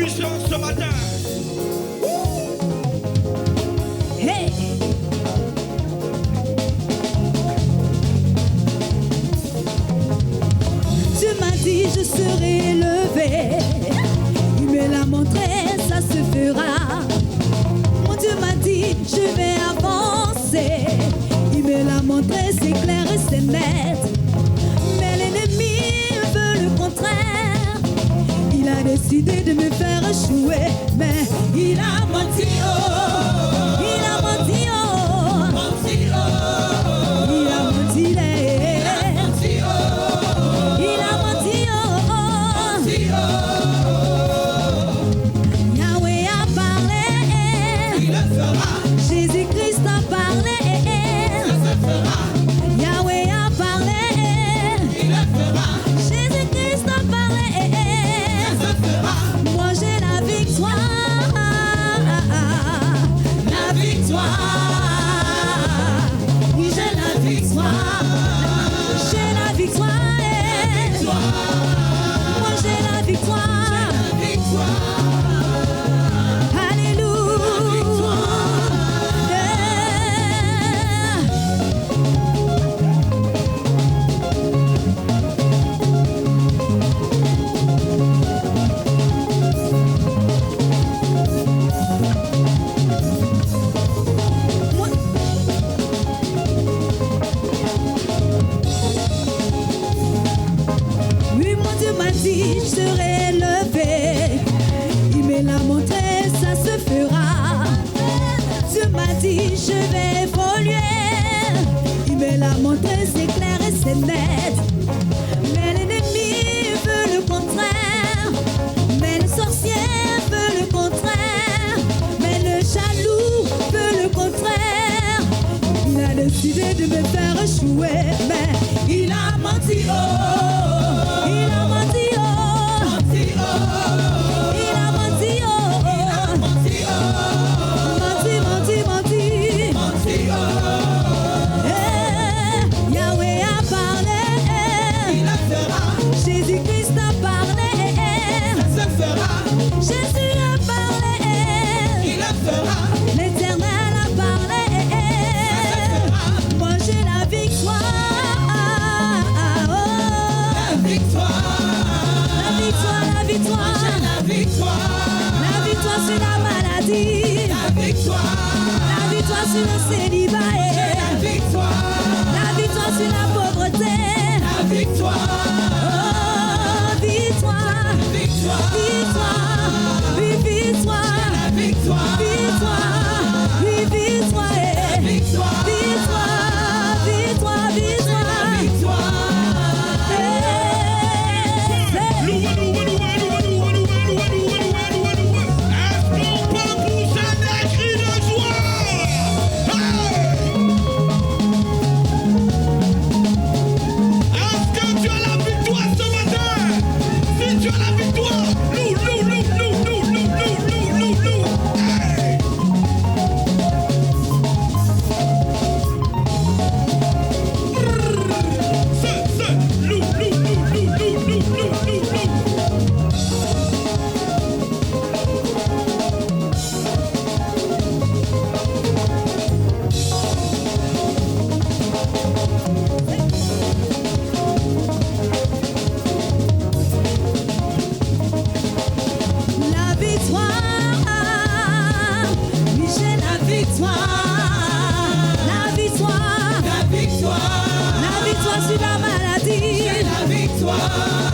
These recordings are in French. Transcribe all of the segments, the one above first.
puissant ce matin. Hey. Tu m'as dit je serai élevé. Il me l'a montré, ça se fera. Mon Dieu m'a dit je vais avancer. Il me l'a montré, c'est clair et c'est net. Mais l'ennemi veut le contraire. Il a décidé de me faire échouer. Mais il a menti, oh. Il a menti, oh. Il a menti, il a menti, oh. Yahweh a parlé. Il le fera. Jésus-Christ a parlé. Ça se fera. Yahweh a parlé. Il le fera. Jésus-Christ a parlé. Ça se fera. Moi j'ai la victoire. La victoire. Oui, j'ai la victoire. J'ai la victoire. Moi j'ai la victoire. Alléluia. Oui, mon Dieu m'a dit, je serai élevé. Il me l'a montré, ça se fera. Dieu m'a dit, je vais évoluer. Il me l'a montré, c'est clair et c'est net. Mais l'ennemi veut le contraire. Mais le sorcier veut le contraire. Mais le jaloux veut le contraire. Il a décidé de me faire échouer. Mais il a menti, oh. Il a menti, oh. Il a menti, oh. Menti. Eh, Yahweh a parlé. Il le fera. Jésus-Christ a parlé. Ça se fera. Jésus a parlé. Il le fera. L'Éternel a parlé. Moi j'ai la victoire. Oh. La victoire. La victoire, la victoire. La victoire. La victoire sur la maladie. La victoire. La victoire sur le célibat. La victoire. La victoire sur la pauvreté. La victoire. Oh, victoire. Victoire. Victoire. Oui, victoire. La victoire. Victoire. Oui, victoire. Victoire. Victoire. Victoire. Victoire. Victoire. Hey. Est-ce qu'on peut pousser des cris de joie? Est-ce que tu as la victoire ce matin? Si tu as la victoire, nous. Hey! La victoire, oui j'ai la victoire, la victoire, La victoire. la victoire sur la maladie, La victoire.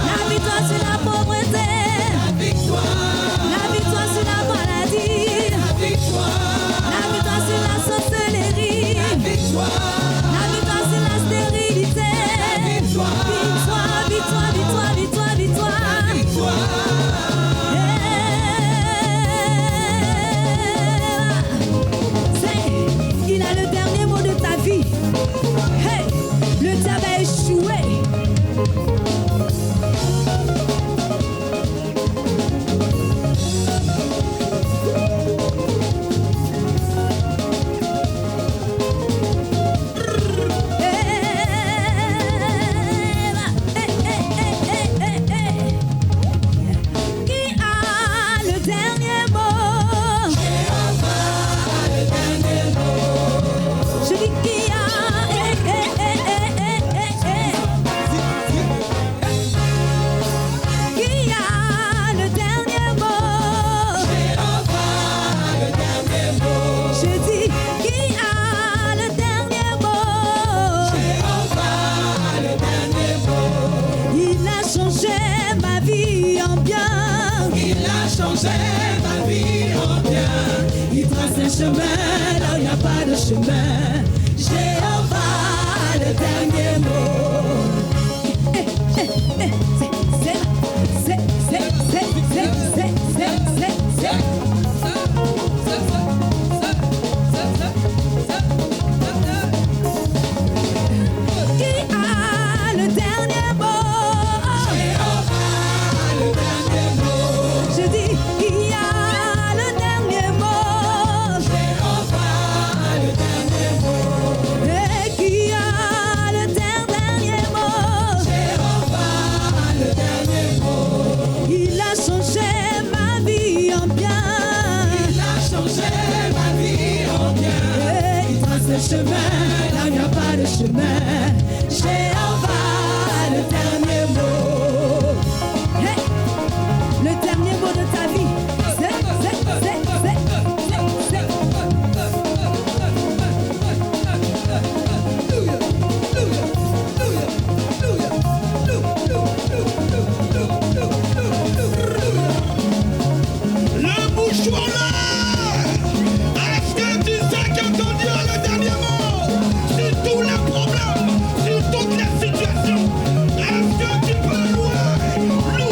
la victoire sur la pauvreté, La victoire. la victoire sur la maladie, La victoire. la victoire sur la sorcellerie, La victoire. la victoire sur la stérilité, victoire. victoire, victoire, victoire, victoire, victoire. Victoire. Il a le dernier mot de ta vie. Hey, le diable a échoué. changer ma vie en bien. Il trace un chemin là où il n'y a pas de chemin. Jéhovah, le dernier mot. Chemin, là il n'y a pas de chemin. Jéhovah, le dernier mot. Hey, le dernier mot de ta vie. Le mouchoir là. Est-ce que tu sais qu'entend dire le dernier mot sur tous les problèmes, sur toutes les situations? Est-ce que tu peux louer? Lou.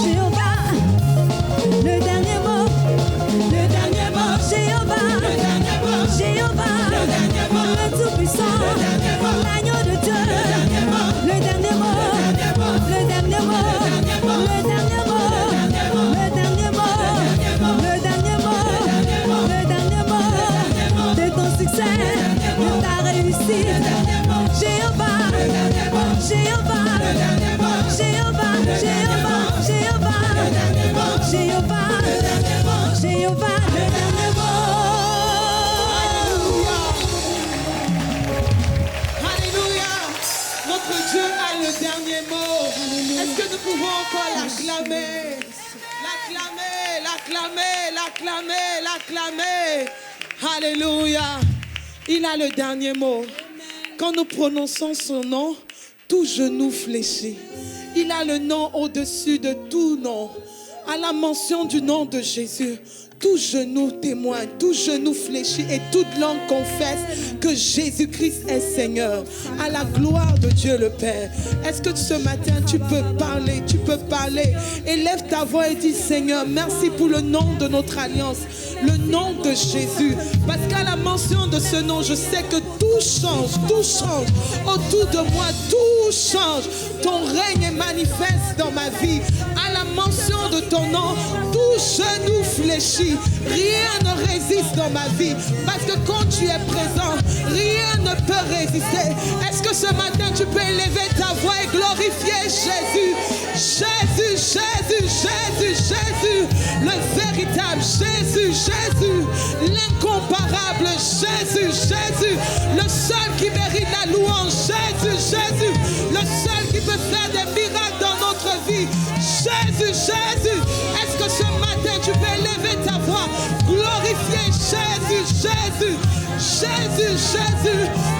Jéhovah, le dernier mot, Jéhovah, le Tout-Puissant, l'agneau de Dieu, le dernier mot, le dernier mot, le dernier mot, le dernier mot, le dernier mot, le dernier mot, de ton succès, de ta réussite. Jéhovah, Jéhovah, Jéhovah, le dernier mot. Alléluia. Notre Dieu a le dernier mot. Est-ce que nous pouvons encore l'acclamer? L'acclamer. Alléluia. Il a le dernier mot. Quand nous prononçons son nom, tout genou fléchit. Il a le nom au-dessus de tout nom. À la mention du nom de Jésus, tout genou témoigne, tout genou fléchit et toute langue confesse que Jésus-Christ est Seigneur. À la gloire de Dieu le Père. Est-ce que ce matin tu peux parler, élève ta voix et dis Seigneur, merci pour le nom de notre alliance, le nom de Jésus. Parce qu'à la mention de ce nom, je sais que tout change autour de moi, tout change. Ton règne est manifeste dans ma vie. À la mention de ton nom, tout genou fléchit. Rien ne résiste dans ma vie. Parce que quand tu es présent, rien ne peut résister. Est-ce que ce matin tu peux élever ta voix et glorifier Jésus? Jésus, le véritable Jésus, l'incomparable Jésus, le seul qui mérite la louange, Jésus, le seul qui peut faire des miracles dans notre vie, Jésus. Est-ce que ce matin tu peux élever ta voix, glorifier Jésus,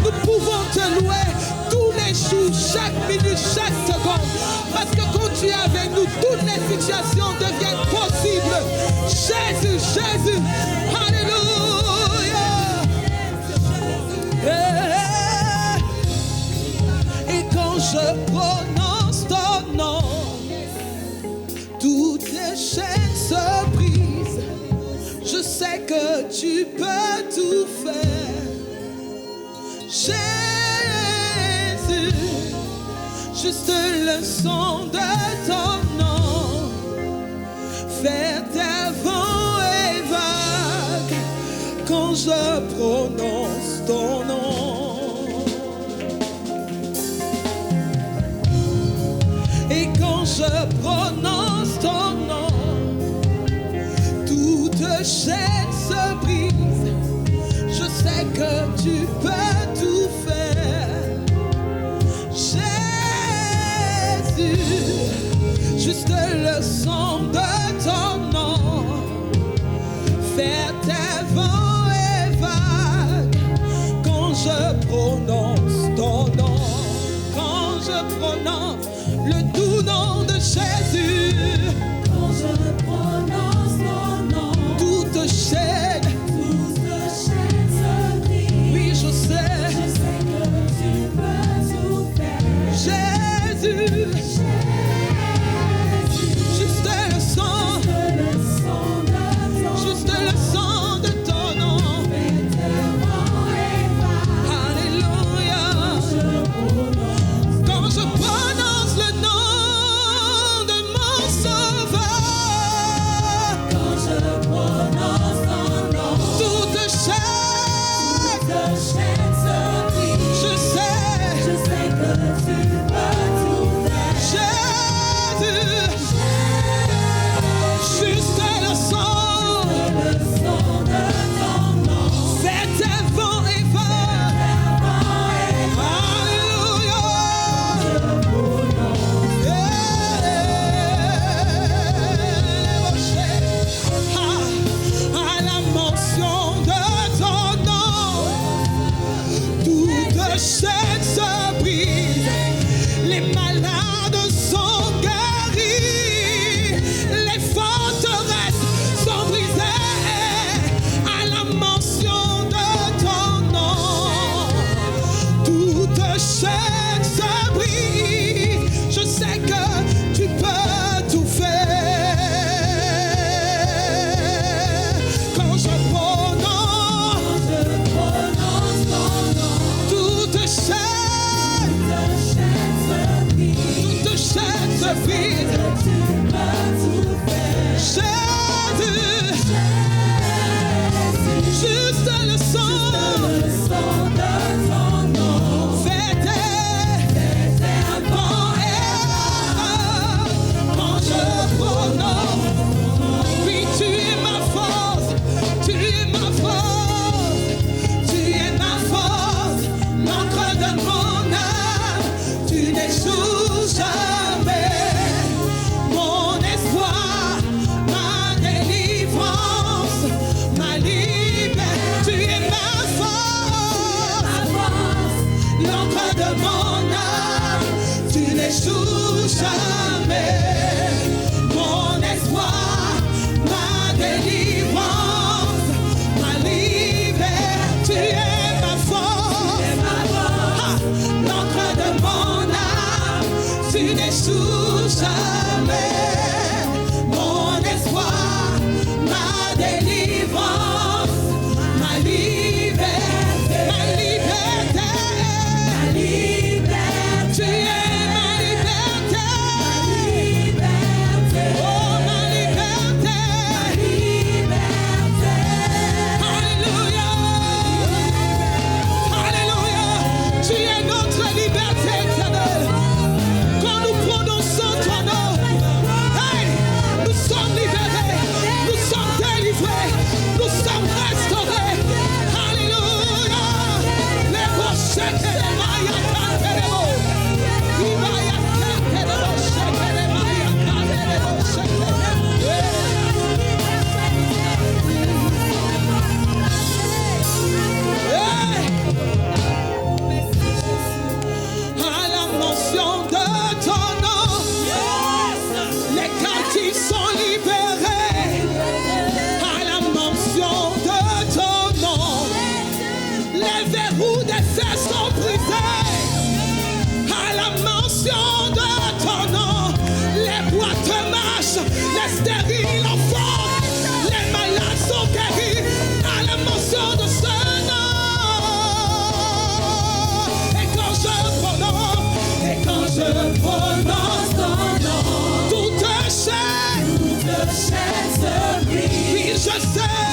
nous pouvons te louer tous les jours, chaque minute, chaque seconde, parce que quand tu es avec nous, toutes les situations deviennent possibles. Jésus, alléluia. tu peux tout faire. Jésus, juste le son de ton nom fait des vents et vagues quand je prononce ton nom. Et quand je prononce ton nom, toute chaîne se brise. Je sais que tu peux tout faire. Jésus, juste le son de ton nom fait des vents et vagues quand je prononce ton nom. Quand je prononce le doux nom de Jésus, Quand je prononce ton nom, toute chaîne, se brise. oui je sais, Je sais que tu peux tout faire. Jésus, juste le son, Le son de ton juste le son de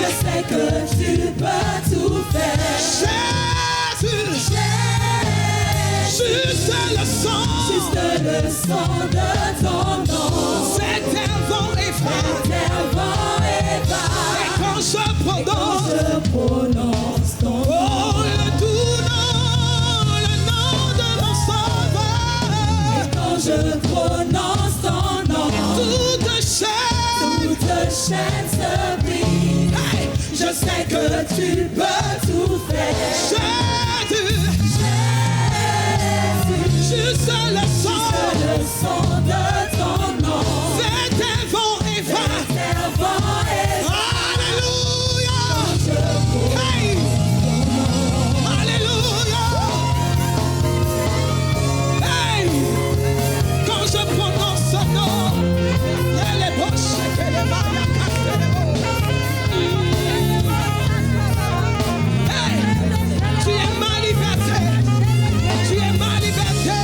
Je sais que tu peux tout faire. Jésus, juste le sang de ton nom. c'est un vent et Et quand je prononce ton nom. oh, le doux nom, le nom de mon sauveur. Quand je prononce ton nom, Toute chaîne se brise. hey, Je sais que tu peux tout faire. Jésus, juste le Le sang son de ton nom. c'est un vent et Alléluia. Hey. Alléluia. Hey. Quand je prononce ce nom, les boches que les mailles cassent les mots. Hey. Tu es ma liberté. Tu es ma liberté.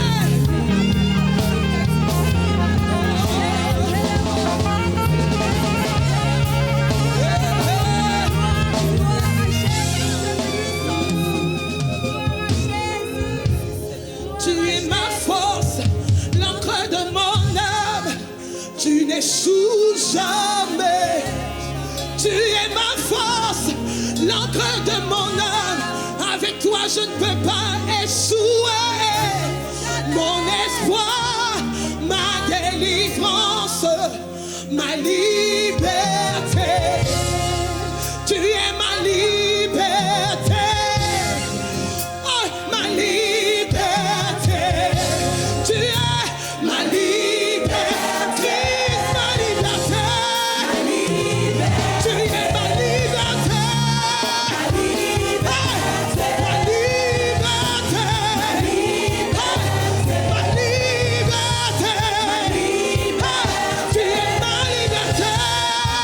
Hey. Tu es ma force, l'encre de mon âme. Tu n'échoues jamais. Tu es ma force, l'encre de mon âme. Avec toi, je ne peux pas échouer. Mon espoir, ma délivrance, ma liberté. Tu es ma liberté. Oh, ma liberté. Tu es ma liberté. Ma liberté. Tu es ma liberté. Ma liberté. Ma liberté. Ma liberté. Tu es ma liberté. Tu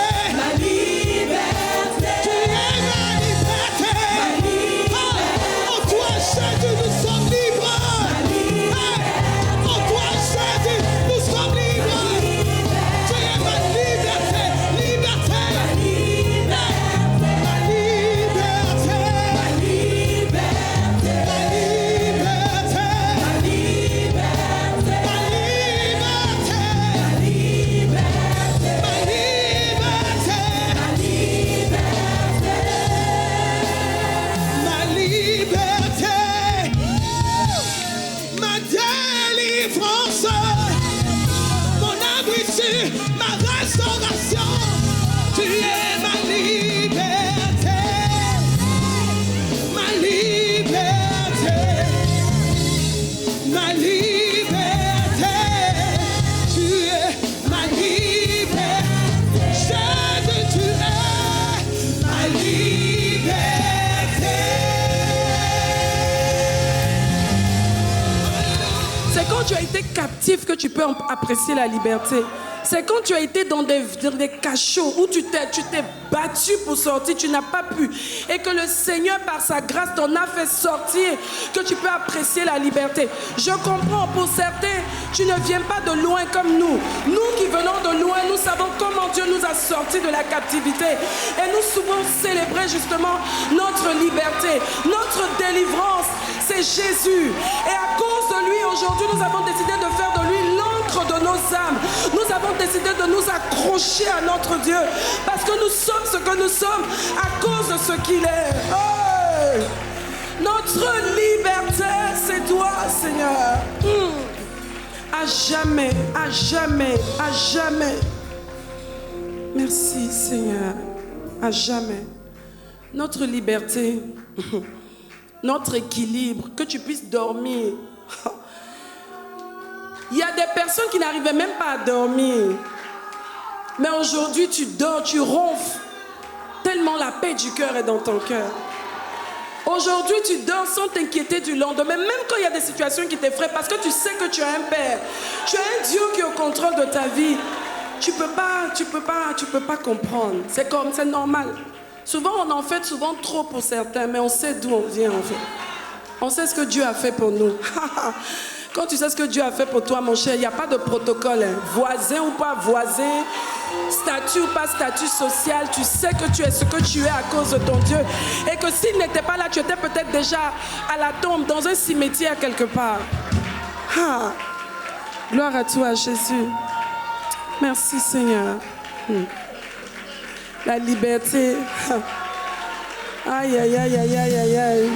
es ma liberté. Tu es ma liberté. En toi, Jésus, nous sommes libres. En toi, Jésus, nous sommes libres. Tu es ma liberté. Liberté. Ma liberté. Ma liberté. Ma liberté, ma délivrance, mon abri, ma restauration. Tu es ma liberté, ma liberté, ma liberté. Tu es ma liberté. Jésus, tu es ma liberté. C'est quand tu as été captif que tu peux apprécier la liberté. C'est quand tu as été dans des cachots où tu t'es battu pour sortir, tu n'as pas pu. Et que le Seigneur, par sa grâce, t'en a fait sortir, que tu peux apprécier la liberté. Je comprends, pour certains, tu ne viens pas de loin comme nous. Nous qui venons de loin, nous savons comment Dieu nous a sortis de la captivité. Et nous souvent célébrer justement notre liberté, notre délivrance. C'est Jésus. Et à cause de lui, aujourd'hui, nous avons décidé de faire de lui l'encre de nos âmes. Nous avons décidé de nous accrocher à notre Dieu. Parce que nous sommes ce que nous sommes à cause de ce qu'il est. Hey! Notre liberté, c'est toi, Seigneur. À jamais, à jamais, à jamais. Merci, Seigneur. À jamais. Notre liberté, notre équilibre, que tu puisses dormir. Il y a des personnes qui n'arrivaient même pas à dormir. Mais aujourd'hui, tu dors, tu ronfles. Tellement la paix du cœur est dans ton cœur. Aujourd'hui, tu dors sans t'inquiéter du lendemain, même quand il y a des situations qui t'effraient, parce que tu sais que tu as un Père. Tu as un Dieu qui est au contrôle de ta vie. Tu peux pas comprendre. C'est comme, c'est normal. Souvent, on en fait souvent trop pour certains, mais on sait d'où on vient en fait. On sait ce que Dieu a fait pour nous. Quand tu sais ce que Dieu a fait pour toi, mon cher, il n'y a pas de protocole. Hein. Voisin ou pas voisin, statut ou pas statut social, tu sais que tu es ce que tu es à cause de ton Dieu. Et que s'il n'était pas là, tu étais peut-être déjà à la tombe, dans un cimetière quelque part. Ah. Gloire à toi, Jésus. Merci, Seigneur. La liberté. Aïe, aïe, aïe, aïe, aïe, aïe, aïe.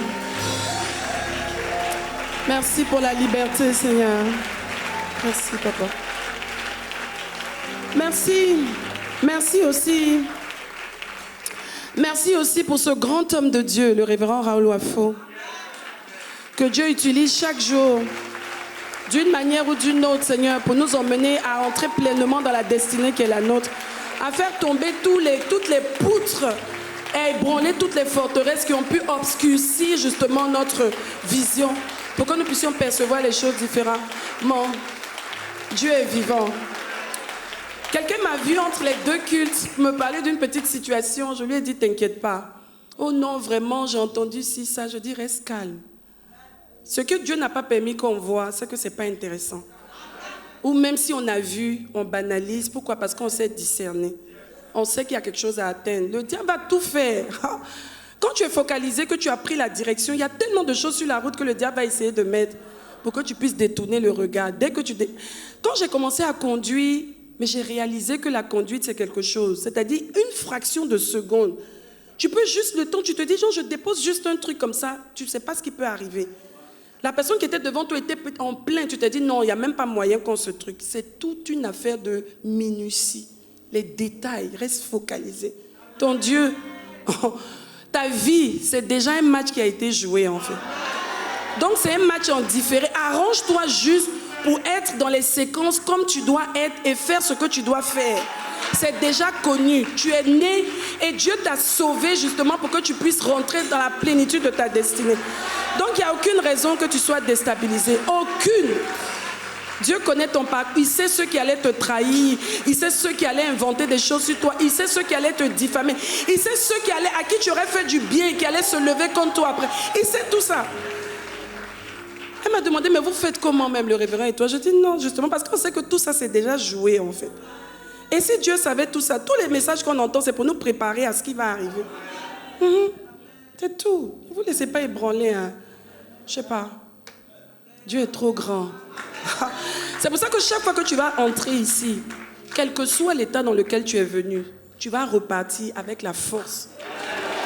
Merci pour la liberté, Seigneur. Merci, papa. Merci. Merci aussi. Merci aussi pour ce grand homme de Dieu, le révérend Raoul Wafo, que Dieu utilise chaque jour, d'une manière ou d'une autre, Seigneur, pour nous emmener à entrer pleinement dans la destinée qui est la nôtre, à faire tomber toutes les poutres et ébranler toutes les forteresses qui ont pu obscurcir justement notre vision, pour que nous puissions percevoir les choses différemment. Dieu est vivant. Quelqu'un m'a vu entre les deux cultes me parler d'une petite situation. Je lui ai dit, t'inquiète pas. Oh non, vraiment, j'ai entendu si ça. Je dis, reste calme. Ce que Dieu n'a pas permis qu'on voit, c'est que ce n'est pas intéressant. Ou même si on a vu, on banalise. Pourquoi? Parce qu'on sait discerner. On sait qu'il y a quelque chose à atteindre. Le diable va tout faire. Quand tu es focalisé, que tu as pris la direction, il y a tellement de choses sur la route que le diable va essayer de mettre pour que tu puisses détourner le regard. Quand j'ai commencé à conduire, mais j'ai réalisé que la conduite, c'est quelque chose. C'est-à-dire une fraction de seconde. Tu peux juste le temps, tu te dis, genre, je dépose juste un truc comme ça, tu ne sais pas ce qui peut arriver. La personne qui était devant toi était en plein, tu te dis, non, il n'y a même pas moyen qu'on se truc. C'est toute une affaire de minutie. Les détails, reste focalisé. Ton Dieu, ta vie, c'est déjà un match qui a été joué en fait. Donc c'est un match en différé. Arrange-toi juste pour être dans les séquences comme tu dois être et faire ce que tu dois faire. C'est déjà connu. Tu es né et Dieu t'a sauvé justement pour que tu puisses rentrer dans la plénitude de ta destinée. Donc il n'y a aucune raison que tu sois déstabilisé. Aucune. Dieu connaît ton parcours. Il sait ceux qui allaient te trahir. Il sait ceux qui allaient inventer des choses sur toi. Il sait ceux qui allaient te diffamer. Il sait ceux à qui tu aurais fait du bien et qui allaient se lever contre toi après. Il sait tout ça. Elle m'a demandé, mais vous faites comment même le révérend et toi? Je dis non, justement parce qu'on sait que tout ça c'est déjà joué en fait. Et si Dieu savait tout ça, tous les messages qu'on entend, c'est pour nous préparer à ce qui va arriver. C'est tout. Ne vous laissez pas ébranler. Hein. Je sais pas. Dieu est trop grand. C'est pour ça que chaque fois que tu vas entrer ici, quel que soit l'état dans lequel tu es venu, tu vas repartir avec la force.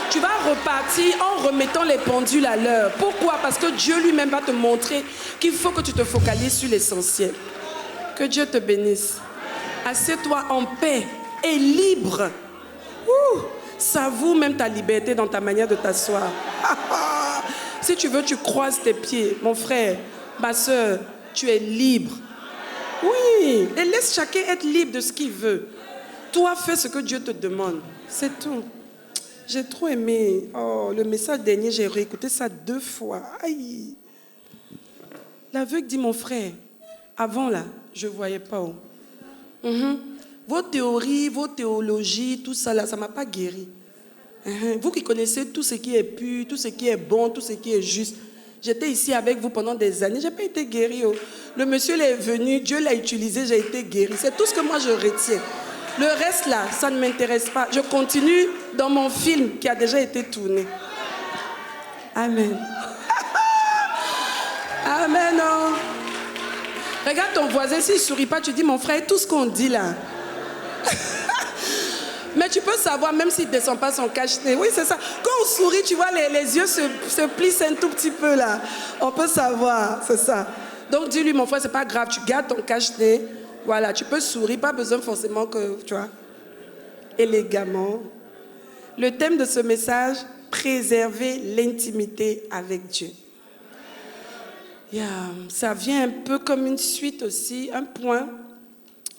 Tu vas repartir en remettant les pendules à l'heure. Pourquoi? Parce que Dieu lui-même va te montrer qu'il faut que tu te focalises sur l'essentiel. Que Dieu te bénisse. Assieds-toi en paix et libre. Savoure même ta liberté dans ta manière de t'asseoir. Si tu veux, tu croises tes pieds. Mon frère, ma soeur, tu es libre. Oui, et laisse chacun être libre de ce qu'il veut. Toi, fais ce que Dieu te demande. C'est tout. J'ai trop aimé. Oh, le message dernier, j'ai réécouté ça 2 fois. Aïe. L'aveugle dit, mon frère, avant là, je ne voyais pas. Vos théories, vos théologies, tout ça là, ça ne m'a pas guéri. Vous qui connaissez tout ce qui est pur, tout ce qui est bon, tout ce qui est juste. J'étais ici avec vous pendant des années, je n'ai pas été guéri. Le monsieur est venu, Dieu l'a utilisé, j'ai été guéri. C'est tout ce que moi je retiens. Le reste là, ça ne m'intéresse pas. Je continue dans mon film qui a déjà été tourné. Amen. Amen. Oh. Regarde ton voisin, s'il ne sourit pas, tu dis, mon frère, tout ce qu'on dit là. Mais tu peux savoir, même s'il ne descend pas son cache-nez. Oui, c'est ça. Quand on sourit, tu vois, les yeux se plissent un tout petit peu là. On peut savoir, c'est ça. Donc dis-lui, mon frère, c'est pas grave, tu gardes ton cache-nez. Voilà, tu peux sourire, pas besoin forcément que, tu vois, élégamment. Le thème de ce message, préserver l'intimité avec Dieu. Ça vient un peu comme une suite aussi, un point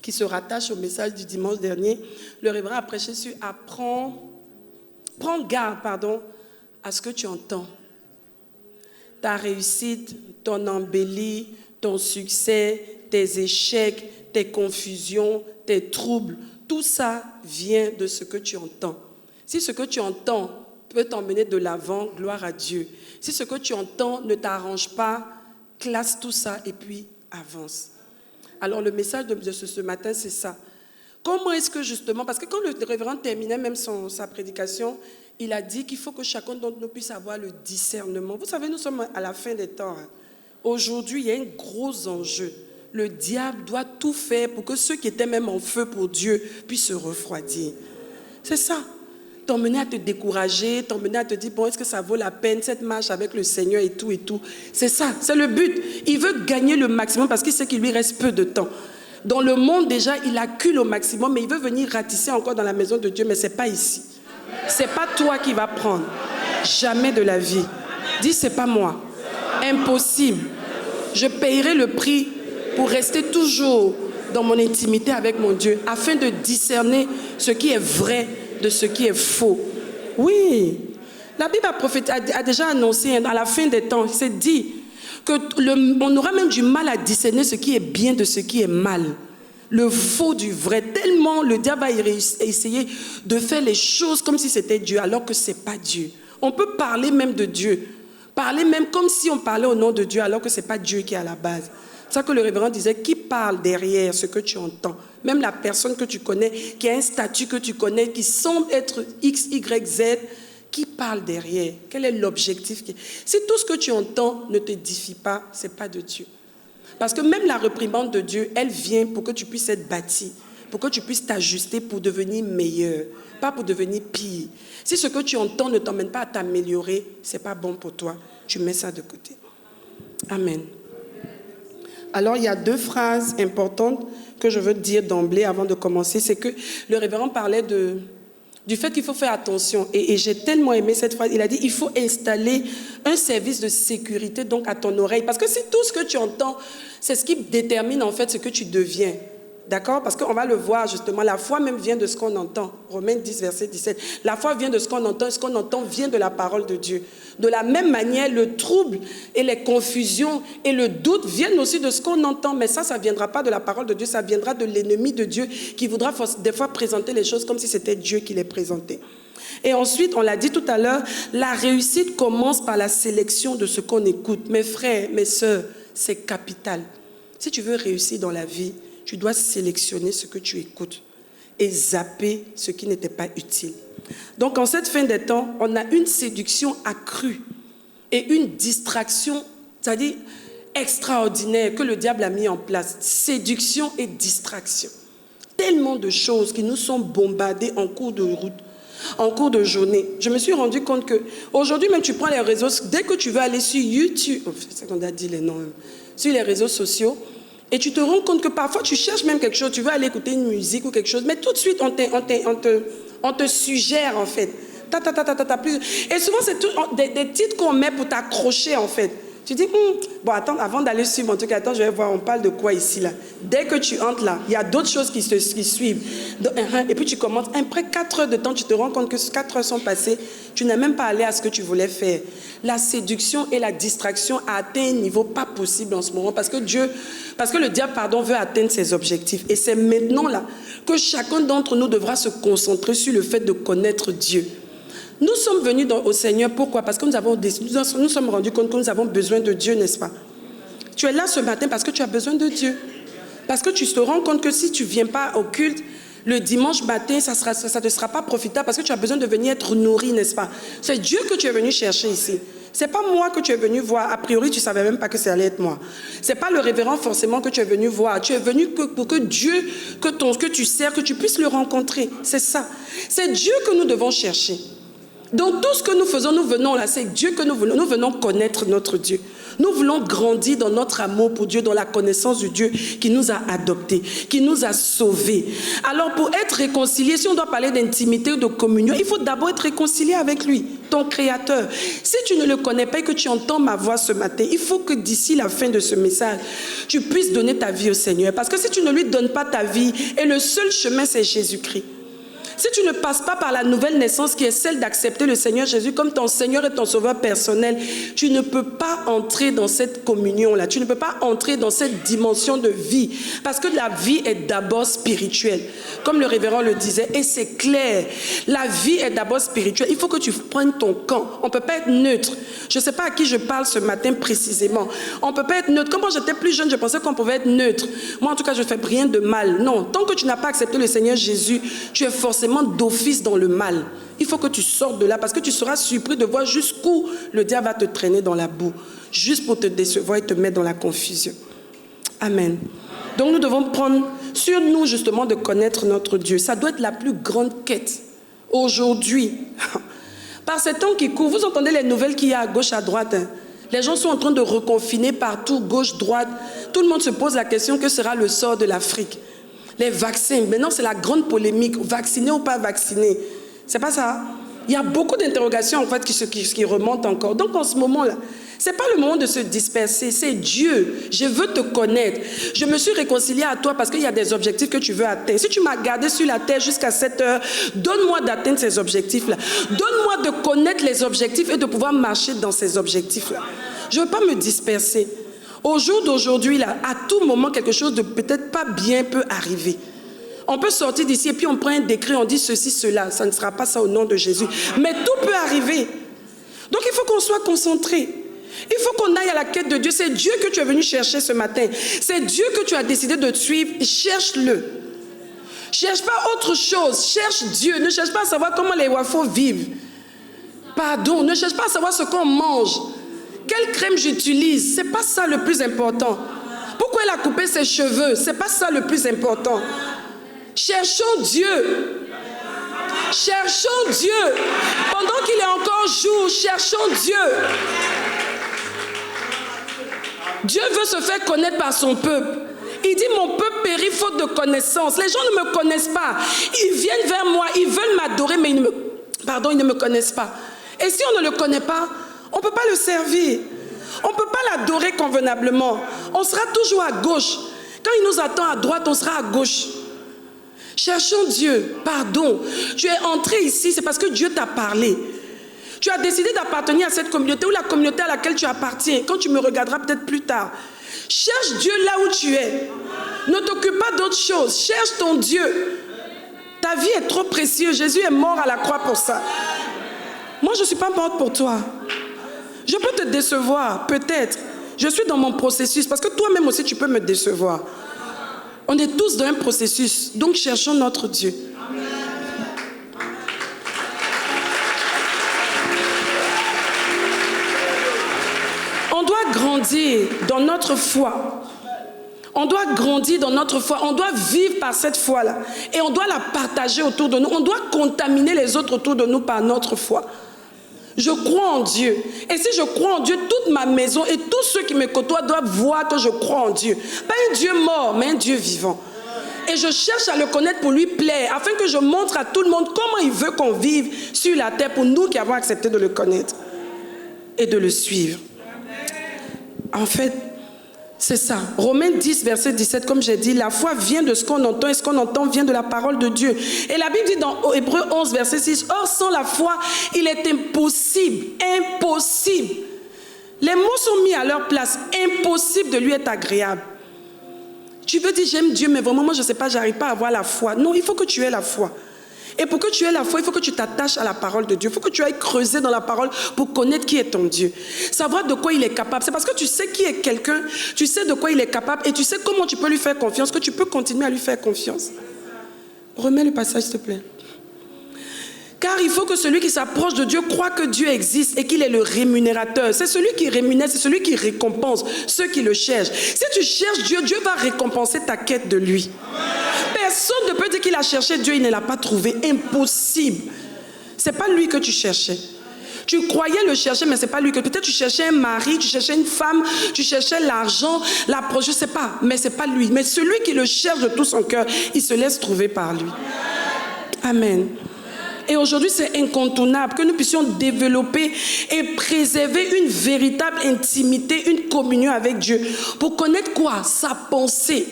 qui se rattache au message du dimanche dernier. Le révérend a prêché sur prends garde, à ce que tu entends. Ta réussite, ton embellie, ton succès, tes échecs, tes confusions, tes troubles, tout ça vient de ce que tu entends. Si ce que tu entends peut t'emmener de l'avant, gloire à Dieu. Si ce que tu entends ne t'arrange pas, classe tout ça et puis avance. Alors le message de ce matin, c'est ça. Comment est-ce que justement, parce que quand le révérend terminait même sa prédication, il a dit qu'il faut que chacun d'entre nous puisse avoir le discernement. Vous savez, nous sommes à la fin des temps. Aujourd'hui, il y a un gros enjeu. Le diable doit tout faire pour que ceux qui étaient même en feu pour Dieu puissent se refroidir. C'est ça. T'emmener à te décourager, t'emmener à te dire, bon, est-ce que ça vaut la peine, cette marche avec le Seigneur et tout et tout. C'est ça, c'est le but. Il veut gagner le maximum parce qu'il sait qu'il lui reste peu de temps. Dans le monde, déjà, il accule au maximum, mais il veut venir ratisser encore dans la maison de Dieu, mais ce n'est pas ici. Ce n'est pas toi qui vas prendre. Jamais de la vie. Dis, ce n'est pas moi. Impossible. Je payerai le prix pour rester toujours dans mon intimité avec mon Dieu, afin de discerner ce qui est vrai de ce qui est faux. Oui, la Bible a déjà annoncé à la fin des temps, c'est dit qu'on aura même du mal à discerner ce qui est bien de ce qui est mal. Le faux du vrai, tellement le diable va essayer de faire les choses comme si c'était Dieu, alors que ce n'est pas Dieu. On peut parler même de Dieu, parler même comme si on parlait au nom de Dieu, alors que ce n'est pas Dieu qui est à la base. C'est ça que le révérend disait, qui parle derrière ce que tu entends? Même la personne que tu connais, qui a un statut que tu connais, qui semble être X, Y, Z, qui parle derrière? Quel est l'objectif? Si tout ce que tu entends ne t'édifie pas, ce n'est pas de Dieu. Parce que même la réprimande de Dieu, elle vient pour que tu puisses être bâti, pour que tu puisses t'ajuster pour devenir meilleur, pas pour devenir pire. Si ce que tu entends ne t'emmène pas à t'améliorer, ce n'est pas bon pour toi. Tu mets ça de côté. Amen. Alors, il y a 2 phrases importantes que je veux dire d'emblée avant de commencer. C'est que le révérend parlait du fait qu'il faut faire attention. Et j'ai tellement aimé cette phrase. Il a dit, il faut installer un service de sécurité donc à ton oreille. Parce que si tout ce que tu entends, c'est ce qui détermine en fait ce que tu deviens. D'accord? Parce qu'on va le voir justement. La foi même vient de ce qu'on entend. Romains 10, verset 17. La foi vient de ce qu'on entend. Ce qu'on entend vient de la parole de Dieu. De la même manière, le trouble et les confusions et le doute viennent aussi de ce qu'on entend. Mais ça ne viendra pas de la parole de Dieu. Ça viendra de l'ennemi de Dieu qui voudra des fois présenter les choses comme si c'était Dieu qui les présentait. Et ensuite, on l'a dit tout à l'heure, la réussite commence par la sélection de ce qu'on écoute. Mes frères, mes sœurs, c'est capital. Si tu veux réussir dans la vie, tu dois sélectionner ce que tu écoutes et zapper ce qui n'était pas utile. Donc, en cette fin des temps, on a une séduction accrue et une distraction, c'est-à-dire extraordinaire, que le diable a mis en place. Séduction et distraction. Tellement de choses qui nous sont bombardées en cours de route, en cours de journée. Je me suis rendu compte qu'aujourd'hui, même tu prends les réseaux, dès que tu veux aller sur YouTube, c'est ça qu'on a dit les noms, sur les réseaux sociaux, et tu te rends compte que parfois tu cherches même quelque chose, tu veux aller écouter une musique ou quelque chose, mais tout de suite on te suggère en fait. Et souvent c'est des titres qu'on met pour t'accrocher en fait. Tu dis, bon attends, avant d'aller suivre, en tout cas, attends, je vais voir, on parle de quoi ici là. Dès que tu entres là, il y a d'autres choses qui suivent. Et puis tu commences, après 4 heures de temps, tu te rends compte que 4 heures sont passées, tu n'es même pas allé à ce que tu voulais faire. La séduction et la distraction a atteint un niveau pas possible en ce moment parce que le diable, veut atteindre ses objectifs. Et c'est maintenant là que chacun d'entre nous devra se concentrer sur le fait de connaître Dieu. Nous sommes venus au Seigneur, pourquoi? Parce que nous sommes rendus compte que nous avons besoin de Dieu, n'est-ce pas? Tu es là ce matin parce que tu as besoin de Dieu. Parce que tu te rends compte que si tu ne viens pas au culte, le dimanche matin, ça ne te sera pas profitable parce que tu as besoin de venir être nourri, n'est-ce pas? C'est Dieu que tu es venu chercher ici. Ce n'est pas moi que tu es venu voir. A priori, tu ne savais même pas que ça allait être moi. Ce n'est pas le révérend forcément que tu es venu voir. Tu es venu pour que Dieu, que tu sers, que tu puisses le rencontrer. C'est ça. C'est Dieu que nous devons chercher. Donc tout ce que nous faisons, nous venons là, c'est Dieu que nous voulons. Nous venons connaître notre Dieu. Nous voulons grandir dans notre amour pour Dieu, dans la connaissance de Dieu qui nous a adoptés, qui nous a sauvés. Alors pour être réconcilié, si on doit parler d'intimité ou de communion, il faut d'abord être réconcilié avec lui, ton Créateur. Si tu ne le connais pas et que tu entends ma voix ce matin, il faut que d'ici la fin de ce message, tu puisses donner ta vie au Seigneur. Parce que si tu ne lui donnes pas ta vie, et le seul chemin c'est Jésus-Christ. Si tu ne passes pas par la nouvelle naissance qui est celle d'accepter le Seigneur Jésus comme ton Seigneur et ton Sauveur personnel, tu ne peux pas entrer dans cette communion-là. Tu ne peux pas entrer dans cette dimension de vie. Parce que la vie est d'abord spirituelle. Comme le révérend le disait, et c'est clair. La vie est d'abord spirituelle. Il faut que tu prennes ton camp. On ne peut pas être neutre. Je ne sais pas à qui je parle ce matin précisément. On ne peut pas être neutre. Comme moi j'étais plus jeune, je pensais qu'on pouvait être neutre. Moi en tout cas, je ne fais rien de mal. Non, tant que tu n'as pas accepté le Seigneur Jésus, tu es forcément d'office dans le mal. Il faut que tu sortes de là parce que tu seras surpris de voir jusqu'où le diable va te traîner dans la boue, juste pour te décevoir et te mettre dans la confusion. Amen. Donc nous devons prendre sur nous justement de connaître notre Dieu. Ça doit être la plus grande quête aujourd'hui. Par ces temps qui courent, vous entendez les nouvelles qu'il y a à gauche, à droite. Hein? Les gens sont en train de reconfiner partout, gauche, droite. Tout le monde se pose la question, que sera le sort de l'Afrique? Les vaccins, maintenant c'est la grande polémique, vacciné ou pas vacciné. C'est pas ça. Il y a beaucoup d'interrogations en fait qui remontent encore. Donc en ce moment-là, c'est pas le moment de se disperser, c'est Dieu. Je veux te connaître. Je me suis réconciliée à toi parce qu'il y a des objectifs que tu veux atteindre. Si tu m'as gardé sur la terre jusqu'à cette heure, donne-moi d'atteindre ces objectifs-là. Donne-moi de connaître les objectifs et de pouvoir marcher dans ces objectifs-là. Je ne veux pas me disperser. Au jour d'aujourd'hui, là, à tout moment, quelque chose de peut-être pas bien peut arriver. On peut sortir d'ici et puis on prend un décret, on dit ceci, cela. Ça ne sera pas ça au nom de Jésus. Mais tout peut arriver. Donc il faut qu'on soit concentré. Il faut qu'on aille à la quête de Dieu. C'est Dieu que tu es venu chercher ce matin. C'est Dieu que tu as décidé de suivre. Cherche-le. Cherche pas autre chose. Cherche Dieu. Ne cherche pas à savoir comment les wafos vivent. Pardon. Ne cherche pas à savoir ce qu'on mange. Quelle crème j'utilise? C'est pas ça le plus important. Pourquoi elle a coupé ses cheveux? C'est pas ça le plus important. Cherchons Dieu. Cherchons Dieu. Pendant qu'il est encore jour, cherchons Dieu. Dieu veut se faire connaître par son peuple. Il dit, mon peuple périt faute de connaissance. Les gens ne me connaissent pas. Ils viennent vers moi, ils veulent m'adorer, mais ils ne me connaissent pas. Et si on ne le connaît pas, on ne peut pas le servir. On ne peut pas l'adorer convenablement. On sera toujours à gauche. Quand il nous attend à droite, on sera à gauche. Cherchons Dieu. Pardon. Tu es entré ici, c'est parce que Dieu t'a parlé. Tu as décidé d'appartenir à cette communauté ou la communauté à laquelle tu appartiens. Quand tu me regarderas peut-être plus tard. Cherche Dieu là où tu es. Ne t'occupe pas d'autre chose. Cherche ton Dieu. Ta vie est trop précieuse. Jésus est mort à la croix pour ça. Moi, je ne suis pas morte pour toi. Je peux te décevoir, peut-être. Je suis dans mon processus, parce que toi-même aussi, tu peux me décevoir. On est tous dans un processus, donc cherchons notre Dieu. On doit grandir dans notre foi. On doit grandir dans notre foi. On doit vivre par cette foi-là. Et on doit la partager autour de nous. On doit contaminer les autres autour de nous par notre foi. Je crois en Dieu. Et si je crois en Dieu, toute ma maison et tous ceux qui me côtoient doivent voir que je crois en Dieu. Pas un Dieu mort, mais un Dieu vivant. Et je cherche à le connaître pour lui plaire, afin que je montre à tout le monde comment il veut qu'on vive sur la terre pour nous qui avons accepté de le connaître et de le suivre. En fait, c'est ça. Romains 10, verset 17, comme j'ai dit, la foi vient de ce qu'on entend et ce qu'on entend vient de la parole de Dieu. Et la Bible dit dans Hébreux 11, verset 6, or sans la foi, il est impossible, les mots sont mis à leur place, impossible de lui être agréable. Tu veux dire j'aime Dieu, mais vraiment moi je ne sais pas, j'arrive pas à avoir la foi. Non, il faut que tu aies la foi. Et pour que tu aies la foi, il faut que tu t'attaches à la parole de Dieu. Il faut que tu ailles creuser dans la parole pour connaître qui est ton Dieu. Savoir de quoi il est capable. C'est parce que tu sais qui est quelqu'un, tu sais de quoi il est capable et tu sais comment tu peux lui faire confiance, que tu peux continuer à lui faire confiance. Remets le passage, s'il te plaît. Car il faut que celui qui s'approche de Dieu croit que Dieu existe et qu'il est le rémunérateur. C'est celui qui rémunère, c'est celui qui récompense ceux qui le cherchent. Si tu cherches Dieu, Dieu va récompenser ta quête de lui. Personne ne peut dire qu'il a cherché Dieu, il ne l'a pas trouvé. Impossible. Ce n'est pas lui que tu cherchais. Tu croyais le chercher, mais ce n'est pas lui que... Peut-être tu cherchais un mari, tu cherchais une femme, tu cherchais l'argent, l'approche, je ne sais pas. Mais ce n'est pas lui. Mais celui qui le cherche de tout son cœur, il se laisse trouver par lui. Amen. Et aujourd'hui, c'est incontournable que nous puissions développer et préserver une véritable intimité, une communion avec Dieu. Pour connaître quoi? Sa pensée.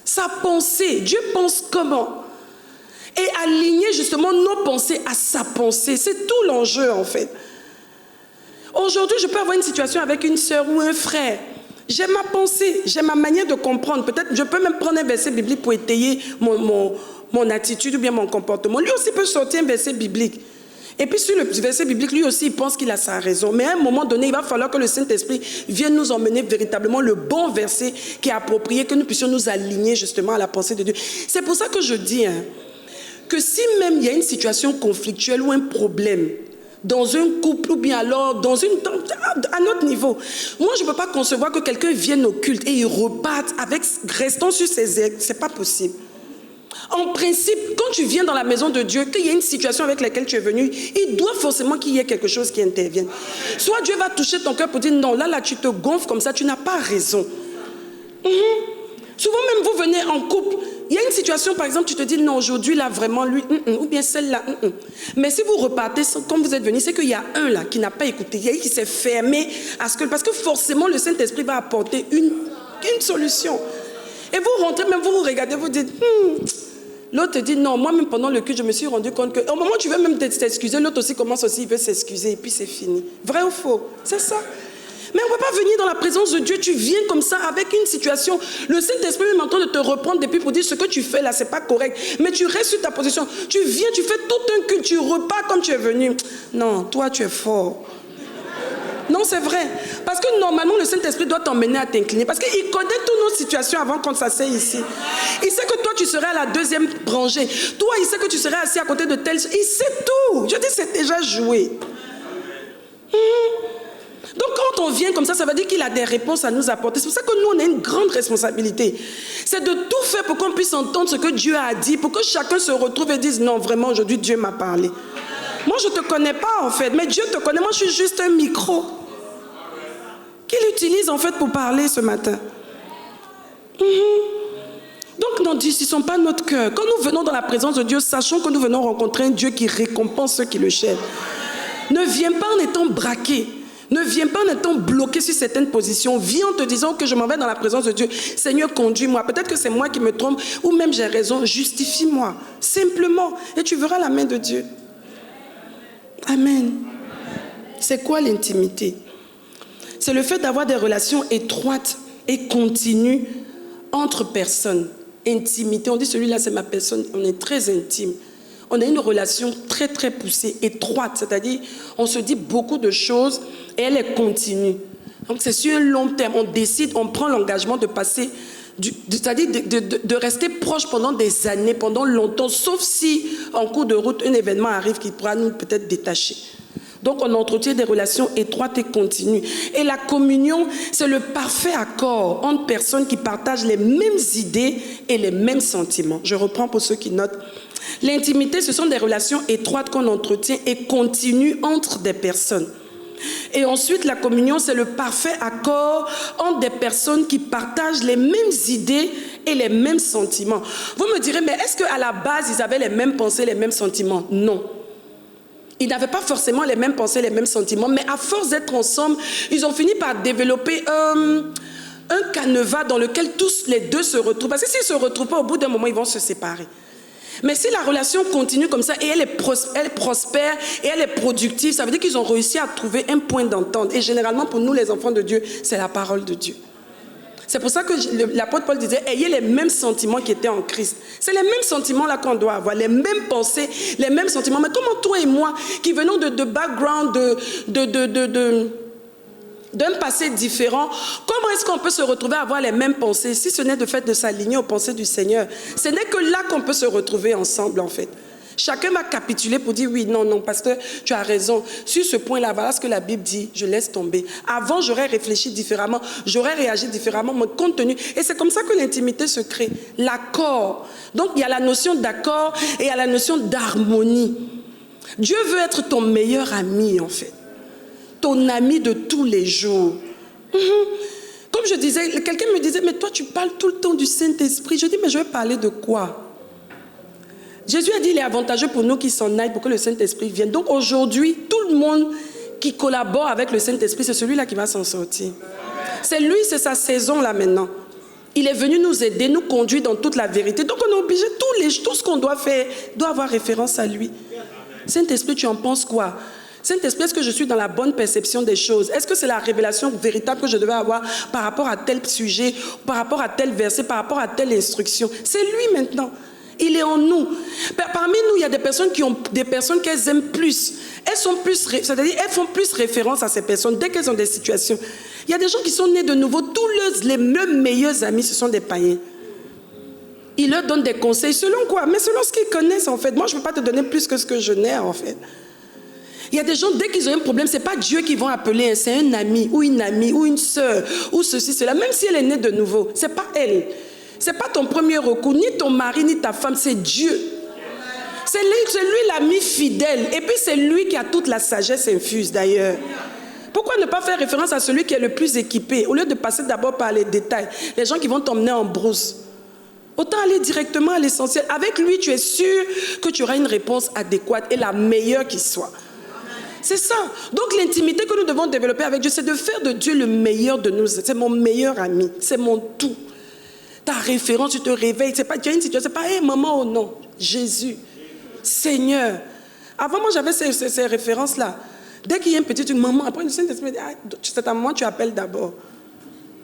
Sa pensée. Dieu pense comment? et aligner justement nos pensées à sa pensée. C'est tout l'enjeu en fait. Aujourd'hui, je peux avoir une situation avec une sœur ou un frère. J'ai ma pensée, j'ai ma manière de comprendre. Peut-être je peux même prendre un verset biblique pour étayer mon attitude ou bien mon comportement. Lui aussi peut sortir un verset biblique. Et puis sur le verset biblique, lui aussi, il pense qu'il a sa raison. Mais à un moment donné, il va falloir que le Saint-Esprit vienne nous emmener véritablement le bon verset qui est approprié, que nous puissions nous aligner justement à la pensée de Dieu. C'est pour ça que je dis que si même il y a une situation conflictuelle ou un problème dans un couple ou bien alors à notre niveau, moi je ne peux pas concevoir que quelqu'un vienne au culte et il reparte restant sur ses ailes. Ce n'est pas possible. En principe, quand tu viens dans la maison de Dieu, qu'il y a une situation avec laquelle tu es venu, il doit forcément qu'il y ait quelque chose qui intervienne. Soit Dieu va toucher ton cœur pour dire non, là tu te gonfles comme ça, tu n'as pas raison. Souvent même vous venez en couple, il y a une situation par exemple, tu te dis non, aujourd'hui là vraiment lui, ou bien celle-là. Mais si vous repartez comme vous êtes venu, c'est qu'il y a un là qui n'a pas écouté, il y a un qui s'est fermé à ce que, parce que forcément le Saint-Esprit va apporter une solution. Et vous rentrez, même vous regardez, vous dites l'autre te dit non, moi-même pendant le culte, je me suis rendu compte qu'au moment où tu veux même t'excuser, l'autre aussi commence aussi, il veut s'excuser et puis c'est fini. Vrai ou faux? C'est ça. Mais on ne peut pas venir dans la présence de Dieu, tu viens comme ça avec une situation. Le Saint-Esprit est en train de te reprendre depuis pour dire ce que tu fais là, c'est pas correct. Mais tu restes sur ta position. Tu viens, tu fais tout un culte, tu repars comme tu es venu. Non, toi tu es fort. Non, c'est vrai. Parce que normalement, le Saint-Esprit doit t'emmener à t'incliner. Parce qu'il connaît toutes nos situations avant qu'on s'asseye ici. Il sait que toi, tu serais à la deuxième rangée. Toi, il sait que tu serais assis à côté de tel. Il sait tout. Je dis, c'est déjà joué. Donc, quand on vient comme ça veut dire qu'il a des réponses à nous apporter. C'est pour ça que nous, on a une grande responsabilité. C'est de tout faire pour qu'on puisse entendre ce que Dieu a dit, pour que chacun se retrouve et dise, non, vraiment, aujourd'hui, Dieu m'a parlé. Moi, je ne te connais pas, en fait, mais Dieu te connaît. Moi, je suis juste un micro qu'il utilise, en fait, pour parler ce matin. Donc, n'en disons pas notre cœur. Quand nous venons dans la présence de Dieu, sachons que nous venons rencontrer un Dieu qui récompense ceux qui le cherchent. Ne viens pas en étant braqué. Ne viens pas en étant bloqué sur certaines positions. Viens en te disant que je m'en vais dans la présence de Dieu. Seigneur, conduis-moi. Peut-être que c'est moi qui me trompe, ou même j'ai raison. Justifie-moi. Simplement. Et tu verras la main de Dieu. Amen. C'est quoi l'intimité? C'est le fait d'avoir des relations étroites et continues entre personnes. Intimité, on dit celui-là c'est ma personne, on est très intime. On a une relation très très poussée, étroite, c'est-à-dire on se dit beaucoup de choses et elle est continue. Donc c'est sur un long terme, on décide, on prend l'engagement de passer, c'est-à-dire de rester proche pendant des années, pendant longtemps, sauf si en cours de route un événement arrive qui pourra nous peut-être détacher. Donc on entretient des relations étroites et continues. Et la communion, c'est le parfait accord entre personnes qui partagent les mêmes idées et les mêmes sentiments. Je reprends pour ceux qui notent. L'intimité, ce sont des relations étroites qu'on entretient et continues entre des personnes. Et ensuite, la communion, c'est le parfait accord entre des personnes qui partagent les mêmes idées et les mêmes sentiments. Vous me direz, mais est-ce qu'à la base, ils avaient les mêmes pensées, les mêmes sentiments? Non. Ils n'avaient pas forcément les mêmes pensées, les mêmes sentiments, mais à force d'être ensemble, ils ont fini par développer un canevas dans lequel tous les deux se retrouvent. Parce que s'ils ne se retrouvent pas, au bout d'un moment, ils vont se séparer. Mais si la relation continue comme ça et elle prospère et elle est productive, ça veut dire qu'ils ont réussi à trouver un point d'entente. Et généralement, pour nous, les enfants de Dieu, c'est la parole de Dieu. C'est pour ça que l'apôtre Paul disait, ayez les mêmes sentiments qui étaient en Christ. C'est les mêmes sentiments là qu'on doit avoir, les mêmes pensées, les mêmes sentiments. Mais comment toi et moi, qui venons de background, d'un passé différent, comment est-ce qu'on peut se retrouver à avoir les mêmes pensées si ce n'est de fait de s'aligner aux pensées du Seigneur? Ce n'est que là qu'on peut se retrouver ensemble en fait. Chacun va capituler pour dire oui, non, pasteur, tu as raison. Sur ce point-là, voilà ce que la Bible dit, je laisse tomber. Avant, j'aurais réfléchi différemment, j'aurais réagi différemment, mon contenu. Et c'est comme ça que l'intimité se crée. L'accord. Donc, il y a la notion d'accord et il y a la notion d'harmonie. Dieu veut être ton meilleur ami, en fait. Ton ami de tous les jours. Comme je disais, quelqu'un me disait, mais toi, tu parles tout le temps du Saint-Esprit. Je dis, mais je vais parler de quoi? Jésus a dit il est avantageux pour nous qui s'en aillent pour que le Saint-Esprit vienne. Donc aujourd'hui, tout le monde qui collabore avec le Saint-Esprit, c'est celui-là qui va s'en sortir. C'est lui, c'est sa saison là maintenant. Il est venu nous aider, nous conduire dans toute la vérité. Donc on est obligé, tout ce qu'on doit faire doit avoir référence à lui. Saint-Esprit, tu en penses quoi? Saint-Esprit, est-ce que je suis dans la bonne perception des choses? Est-ce que c'est la révélation véritable que je devais avoir par rapport à tel sujet, par rapport à tel verset, par rapport à telle instruction? C'est lui maintenant. Il est en nous. Parmi nous, il y a des personnes qui ont des personnes qu'elles aiment plus. Elles sont plus, c'est-à-dire elles font plus référence à ces personnes dès qu'elles ont des situations. Il y a des gens qui sont nés de nouveau. Tous les meilleurs amis, ce sont des païens. Ils leur donnent des conseils selon quoi? Mais selon ce qu'ils connaissent en fait. Moi, je ne peux pas te donner plus que ce que je n'ai en fait. Il y a des gens, dès qu'ils ont un problème, ce n'est pas Dieu qu'ils vont appeler, c'est un ami ou une sœur ou ceci, cela. Même si elle est née de nouveau, ce n'est pas elle. Ce n'est pas ton premier recours, ni ton mari, ni ta femme, c'est Dieu. C'est lui l'ami fidèle. Et puis c'est lui qui a toute la sagesse infuse d'ailleurs. Pourquoi ne pas faire référence à celui qui est le plus équipé, au lieu de passer d'abord par les détails, les gens qui vont t'emmener en brousse? Autant aller directement à l'essentiel. Avec lui, tu es sûr que tu auras une réponse adéquate et la meilleure qui soit. C'est ça. Donc l'intimité que nous devons développer avec Dieu, c'est de faire de Dieu le meilleur de nous. C'est mon meilleur ami, c'est mon tout. Ta référence, tu te réveilles. C'est pas, tu as une situation, c'est pas hey, maman ou non. Jésus, Seigneur. Avant, moi, j'avais ces références-là. Dès qu'il y a une petite maman, après, le Saint-Esprit me dit, c'est ta maman, tu appelles d'abord.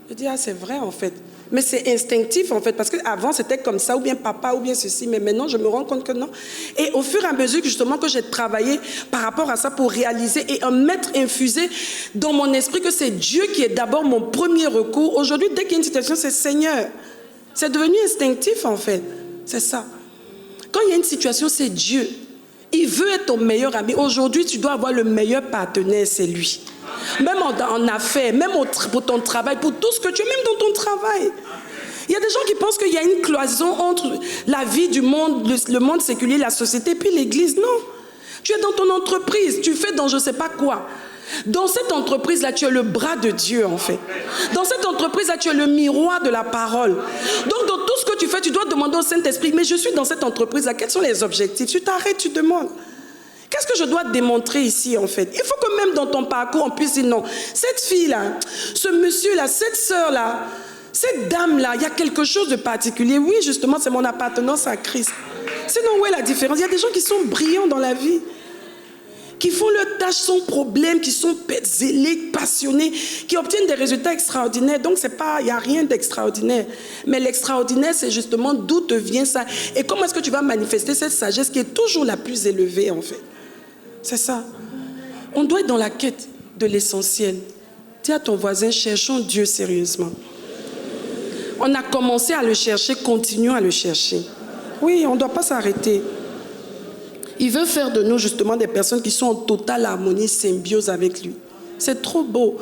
Je dis, c'est vrai en fait. Mais c'est instinctif en fait, parce qu'avant c'était comme ça, ou bien papa, ou bien ceci, mais maintenant je me rends compte que non. Et au fur et à mesure justement que j'ai travaillé par rapport à ça pour réaliser et mettre infusé dans mon esprit que c'est Dieu qui est d'abord mon premier recours. Aujourd'hui, dès qu'il y a une situation, c'est Seigneur. C'est devenu instinctif en fait. C'est ça. Quand il y a une situation, c'est Dieu. Il veut être ton meilleur ami. Aujourd'hui, tu dois avoir le meilleur partenaire, c'est lui. Même en affaires, même pour ton travail, pour tout ce que tu es, même dans ton travail. Il y a des gens qui pensent qu'il y a une cloison entre la vie du monde, le monde séculier, la société, puis l'église. Non. Tu es dans ton entreprise, tu fais dans je ne sais pas quoi. Dans cette entreprise-là, tu es le bras de Dieu, en fait. Dans cette entreprise-là, tu es le miroir de la parole. Donc, dans tout ce que tu fais, tu dois demander au Saint-Esprit, mais je suis dans cette entreprise-là, quels sont les objectifs? Tu t'arrêtes, tu demandes. Qu'est-ce que je dois démontrer ici, en fait? Il faut que même dans ton parcours, on puisse dire non. Cette fille-là, ce monsieur-là, cette sœur-là, cette dame-là, il y a quelque chose de particulier. Oui, justement, c'est mon appartenance à Christ. Sinon, où est la différence? Il y a des gens qui sont brillants dans la vie, qui font leur tâche sans problème, qui sont zélés, passionnés, qui obtiennent des résultats extraordinaires. Donc, il n'y a rien d'extraordinaire. Mais l'extraordinaire, c'est justement d'où te vient ça. Et comment est-ce que tu vas manifester cette sagesse qui est toujours la plus élevée, en fait? C'est ça. On doit être dans la quête de l'essentiel. Dis à ton voisin, cherchons Dieu sérieusement. On a commencé à le chercher, continuons à le chercher. Oui, on ne doit pas s'arrêter. Il veut faire de nous justement des personnes qui sont en totale harmonie, symbiose avec lui. C'est trop beau.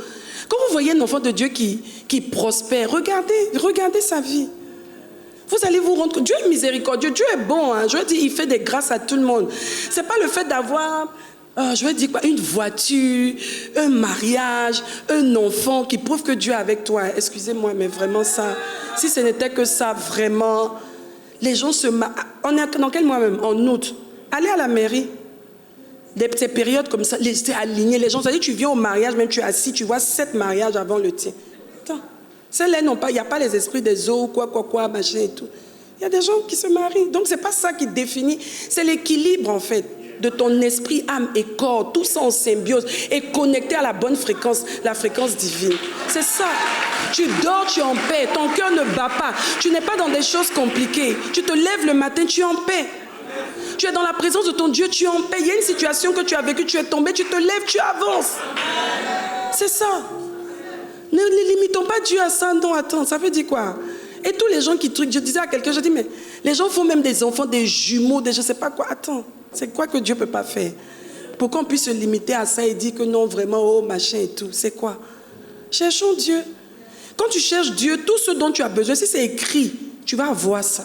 Quand vous voyez un enfant de Dieu qui prospère, regardez sa vie. Vous allez vous rendre compte, Dieu est miséricordieux, Dieu est bon. Hein. Je veux dire, il fait des grâces à tout le monde. Ce n'est pas le fait d'avoir, une voiture, un mariage, un enfant qui prouve que Dieu est avec toi. Excusez-moi, mais vraiment ça, si ce n'était que ça, vraiment, les gens se marient. On est dans quel mois même? En août. Allez à la mairie. Ces périodes comme ça, c'est aligné. Les gens, ça dit, tu viens au mariage, même tu es assis, tu vois 7 mariages avant le tien. Attends. Celles-là n'ont pas, il n'y a pas les esprits des eaux, quoi, machin et tout. Il y a des gens qui se marient. Donc, ce n'est pas ça qui définit. C'est l'équilibre, en fait, de ton esprit, âme et corps. Tout ça en symbiose et connecté à la bonne fréquence, la fréquence divine. C'est ça. Tu dors, tu es en paix. Ton cœur ne bat pas. Tu n'es pas dans des choses compliquées. Tu te lèves le matin, tu es en paix. Tu es dans la présence de ton Dieu, tu es en paix. Il y a une situation que tu as vécue, tu es tombé, tu te lèves, tu avances. C'est ça. Ne limitons pas Dieu à ça. Non, attends, ça veut dire quoi? Et tous les gens qui truquent, je disais à quelqu'un, je dis, mais les gens font même des enfants, des jumeaux, des je ne sais pas quoi. Attends, c'est quoi que Dieu ne peut pas faire? Pour qu'on puisse se limiter à ça et dire que non, vraiment, oh, machin et tout. C'est quoi? Cherchons Dieu. Quand tu cherches Dieu, tout ce dont tu as besoin, si c'est écrit, tu vas avoir ça.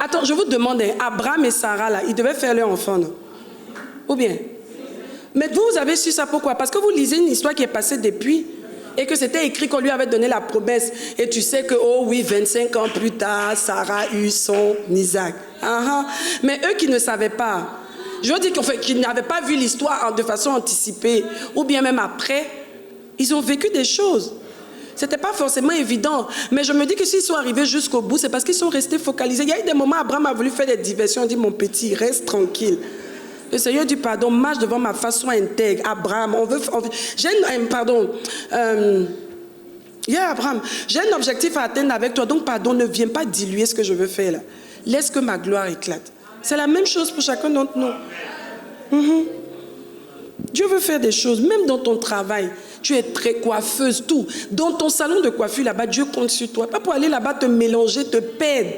Attends, je vous demande, Abraham et Sarah, là, ils devaient faire leur enfant, non? Ou bien? Mais vous avez su ça pourquoi? Parce que vous lisez une histoire qui est passée depuis et que c'était écrit qu'on lui avait donné la promesse. Et tu sais que, oh oui, 25 ans plus tard, Sarah eut son Isaac. Mais eux qui ne savaient pas, je veux dire qu'ils n'avaient pas vu l'histoire de façon anticipée, ou bien même après, ils ont vécu des choses. C'était pas forcément évident. Mais je me dis que s'ils sont arrivés jusqu'au bout, c'est parce qu'ils sont restés focalisés. Il y a eu des moments, Abraham a voulu faire des diversions. Il dit, mon petit, reste tranquille. Le Seigneur dit, pardon, marche devant ma face, sois intègre. Abraham, Abraham, j'ai un objectif à atteindre avec toi, donc pardon, ne viens pas diluer ce que je veux faire là. Laisse que ma gloire éclate. C'est la même chose pour chacun d'entre nous. Dieu veut faire des choses, même dans ton travail. Tu es très coiffeuse, tout. Dans ton salon de coiffure là-bas, Dieu compte sur toi. Pas pour aller là-bas te mélanger, te perdre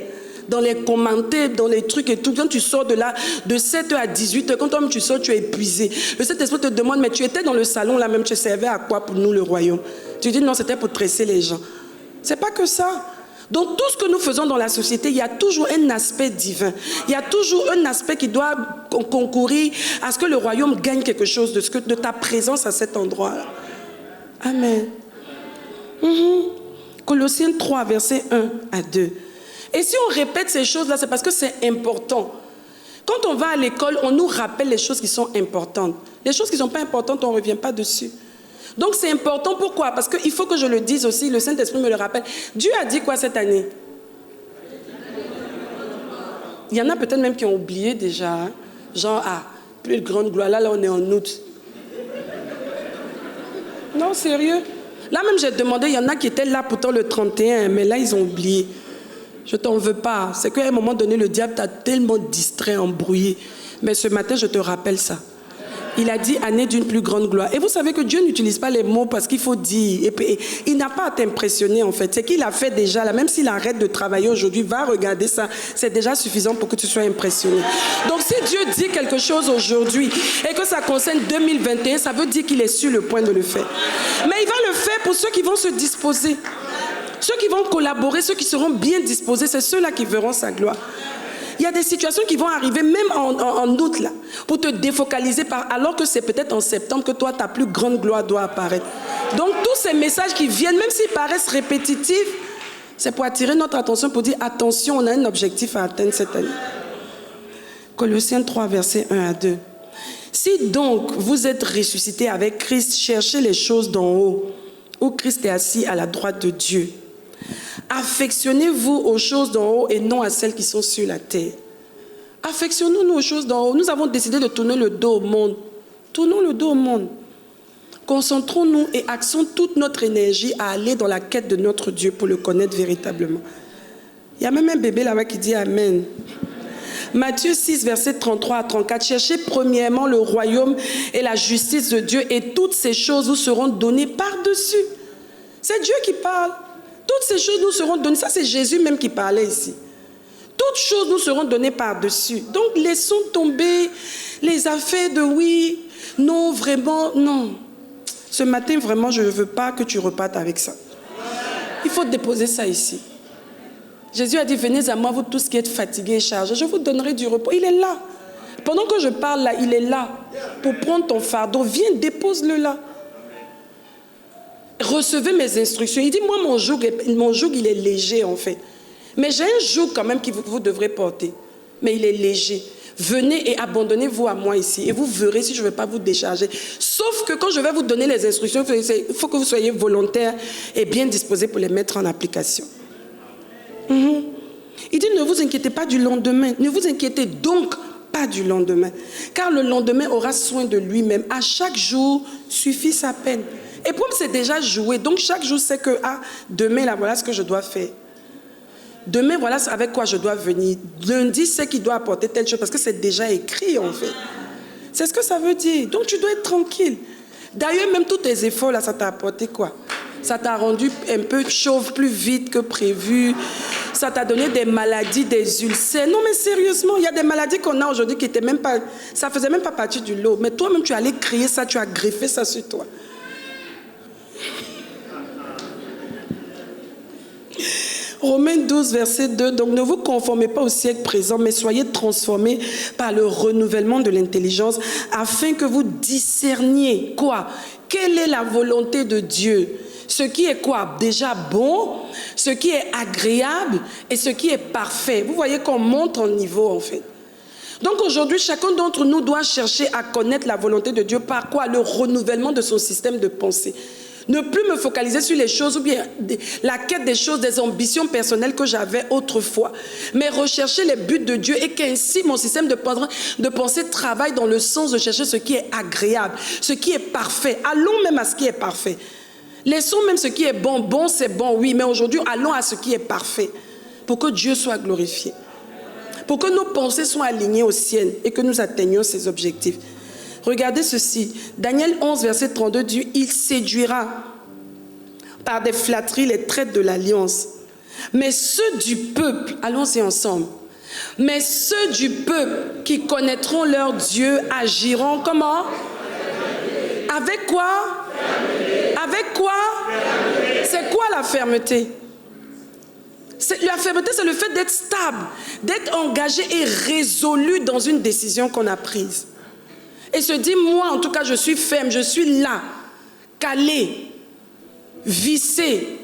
dans les commentaires, dans les trucs et tout. Quand tu sors de là, de 7h à 18h, quand toi-même tu sors, tu es épuisé. Le Saint-Esprit te demande, mais tu étais dans le salon là même, tu servais à quoi pour nous le royaume? Tu dis non, c'était pour tresser les gens. C'est pas que ça. Donc tout ce que nous faisons dans la société, il y a toujours un aspect divin. Il y a toujours un aspect qui doit concourir à ce que le royaume gagne quelque chose de ta présence à cet endroit-là. Amen. Colossiens 3, versets 1 à 2. Et si on répète ces choses-là, c'est parce que c'est important. Quand on va à l'école, on nous rappelle les choses qui sont importantes. Les choses qui ne sont pas importantes, on ne revient pas dessus. Donc c'est important, pourquoi? Parce qu'il faut que je le dise aussi, le Saint-Esprit me le rappelle. Dieu a dit quoi cette année? Il y en a peut-être même qui ont oublié déjà. Hein? Genre, plus de grande gloire, là on est en août. Non, sérieux. Là même j'ai demandé, il y en a qui étaient là pourtant le 31, mais là ils ont oublié. Je t'en veux pas. C'est qu'à un moment donné, le diable t'a tellement distrait, embrouillé. Mais ce matin, je te rappelle ça. Il a dit année d'une plus grande gloire. Et vous savez que Dieu n'utilise pas les mots parce qu'il faut dire. Et il n'a pas à t'impressionner en fait. C'est qu'il a fait déjà là. Même s'il arrête de travailler aujourd'hui, va regarder ça. C'est déjà suffisant pour que tu sois impressionné. Donc si Dieu dit quelque chose aujourd'hui et que ça concerne 2021, ça veut dire qu'il est sur le point de le faire. Mais il va le faire pour ceux qui vont se disposer. Ceux qui vont collaborer, ceux qui seront bien disposés, c'est ceux-là qui verront sa gloire. Il y a des situations qui vont arriver même en août là, pour te défocaliser alors que c'est peut-être en septembre que toi ta plus grande gloire doit apparaître. Donc tous ces messages qui viennent, même s'ils paraissent répétitifs, c'est pour attirer notre attention, pour dire attention, on a un objectif à atteindre cette année. Colossiens 3, versets 1 à 2. Si donc vous êtes ressuscités avec Christ, cherchez les choses d'en haut, où Christ est assis à la droite de Dieu. Affectionnez-vous aux choses d'en haut et non à celles qui sont sur la terre. Affectionnons-nous aux choses d'en haut. Nous avons décidé de tourner le dos au monde. Tournons le dos au monde. Concentrons-nous et axons toute notre énergie à aller dans la quête de notre Dieu pour le connaître véritablement. Il y a même un bébé là-bas qui dit Amen. Matthieu 6, versets 33 à 34. Cherchez premièrement le royaume et la justice de Dieu et toutes ces choses vous seront données par-dessus. C'est Dieu qui parle. Toutes ces choses nous seront données. Ça, c'est Jésus même qui parlait ici. Toutes choses nous seront données par-dessus. Donc, laissons tomber les affaires de oui, non, vraiment, non. Ce matin, vraiment, je ne veux pas que tu repartes avec ça. Il faut déposer ça ici. Jésus a dit, venez à moi, vous tous qui êtes fatigués et chargés, je vous donnerai du repos. Il est là. Pendant que je parle là, il est là pour prendre ton fardeau. Viens, dépose-le là. Recevez mes instructions. Il dit, moi, mon joug, il est léger, en fait. Mais j'ai un joug quand même que vous devrez porter. Mais il est léger. Venez et abandonnez-vous à moi ici. Et vous verrez si je ne vais pas vous décharger. Sauf que quand je vais vous donner les instructions, il faut que vous soyez volontaire et bien disposé pour les mettre en application. Il dit, ne vous inquiétez pas du lendemain. Ne vous inquiétez donc pas du lendemain. Car le lendemain aura soin de lui-même. À chaque jour suffit sa peine. Et pour moi, c'est déjà joué. Donc, chaque jour, c'est que, demain, là, voilà ce que je dois faire. Demain, voilà avec quoi je dois venir. Lundi, c'est qu'il doit apporter telle chose, parce que c'est déjà écrit, en fait. C'est ce que ça veut dire. Donc, tu dois être tranquille. D'ailleurs, même tous tes efforts, là, ça t'a apporté quoi? Ça t'a rendu un peu chauve plus vite que prévu. Ça t'a donné des maladies, des ulcères. Non, mais sérieusement, il y a des maladies qu'on a aujourd'hui qui étaient même pas... Ça faisait même pas partie du lot. Mais toi-même, tu allais crier ça, tu as greffé ça sur toi. Romains 12, verset 2. Donc ne vous conformez pas au siècle présent, mais soyez transformés par le renouvellement de l'intelligence, afin que vous discerniez quoi? Quelle est la volonté de Dieu? Ce qui est quoi? Déjà bon, ce qui est agréable et ce qui est parfait. Vous voyez qu'on monte en niveau en fait. Donc aujourd'hui, chacun d'entre nous doit chercher à connaître la volonté de Dieu. Par quoi? Le renouvellement de son système de pensée. Ne plus me focaliser sur les choses ou bien la quête des choses, des ambitions personnelles que j'avais autrefois. Mais rechercher les buts de Dieu et qu'ainsi mon système de pensée travaille dans le sens de chercher ce qui est agréable, ce qui est parfait. Allons même à ce qui est parfait. Laissons même ce qui est bon. Bon, c'est bon, oui, mais aujourd'hui, allons à ce qui est parfait pour que Dieu soit glorifié. Pour que nos pensées soient alignées aux siennes et que nous atteignions ses objectifs. Regardez ceci. Daniel 11, verset 32 dit « Il séduira par des flatteries les traites de l'alliance. Mais ceux du peuple, allons-y ensemble, mais ceux du peuple qui connaîtront leur Dieu agiront comment? Avec quoi? Avec quoi? C'est quoi la fermeté? La fermeté, c'est le fait d'être stable, d'être engagé et résolu dans une décision qu'on a prise. Et se dire, moi, en tout cas, je suis ferme, je suis là, calé, vissé,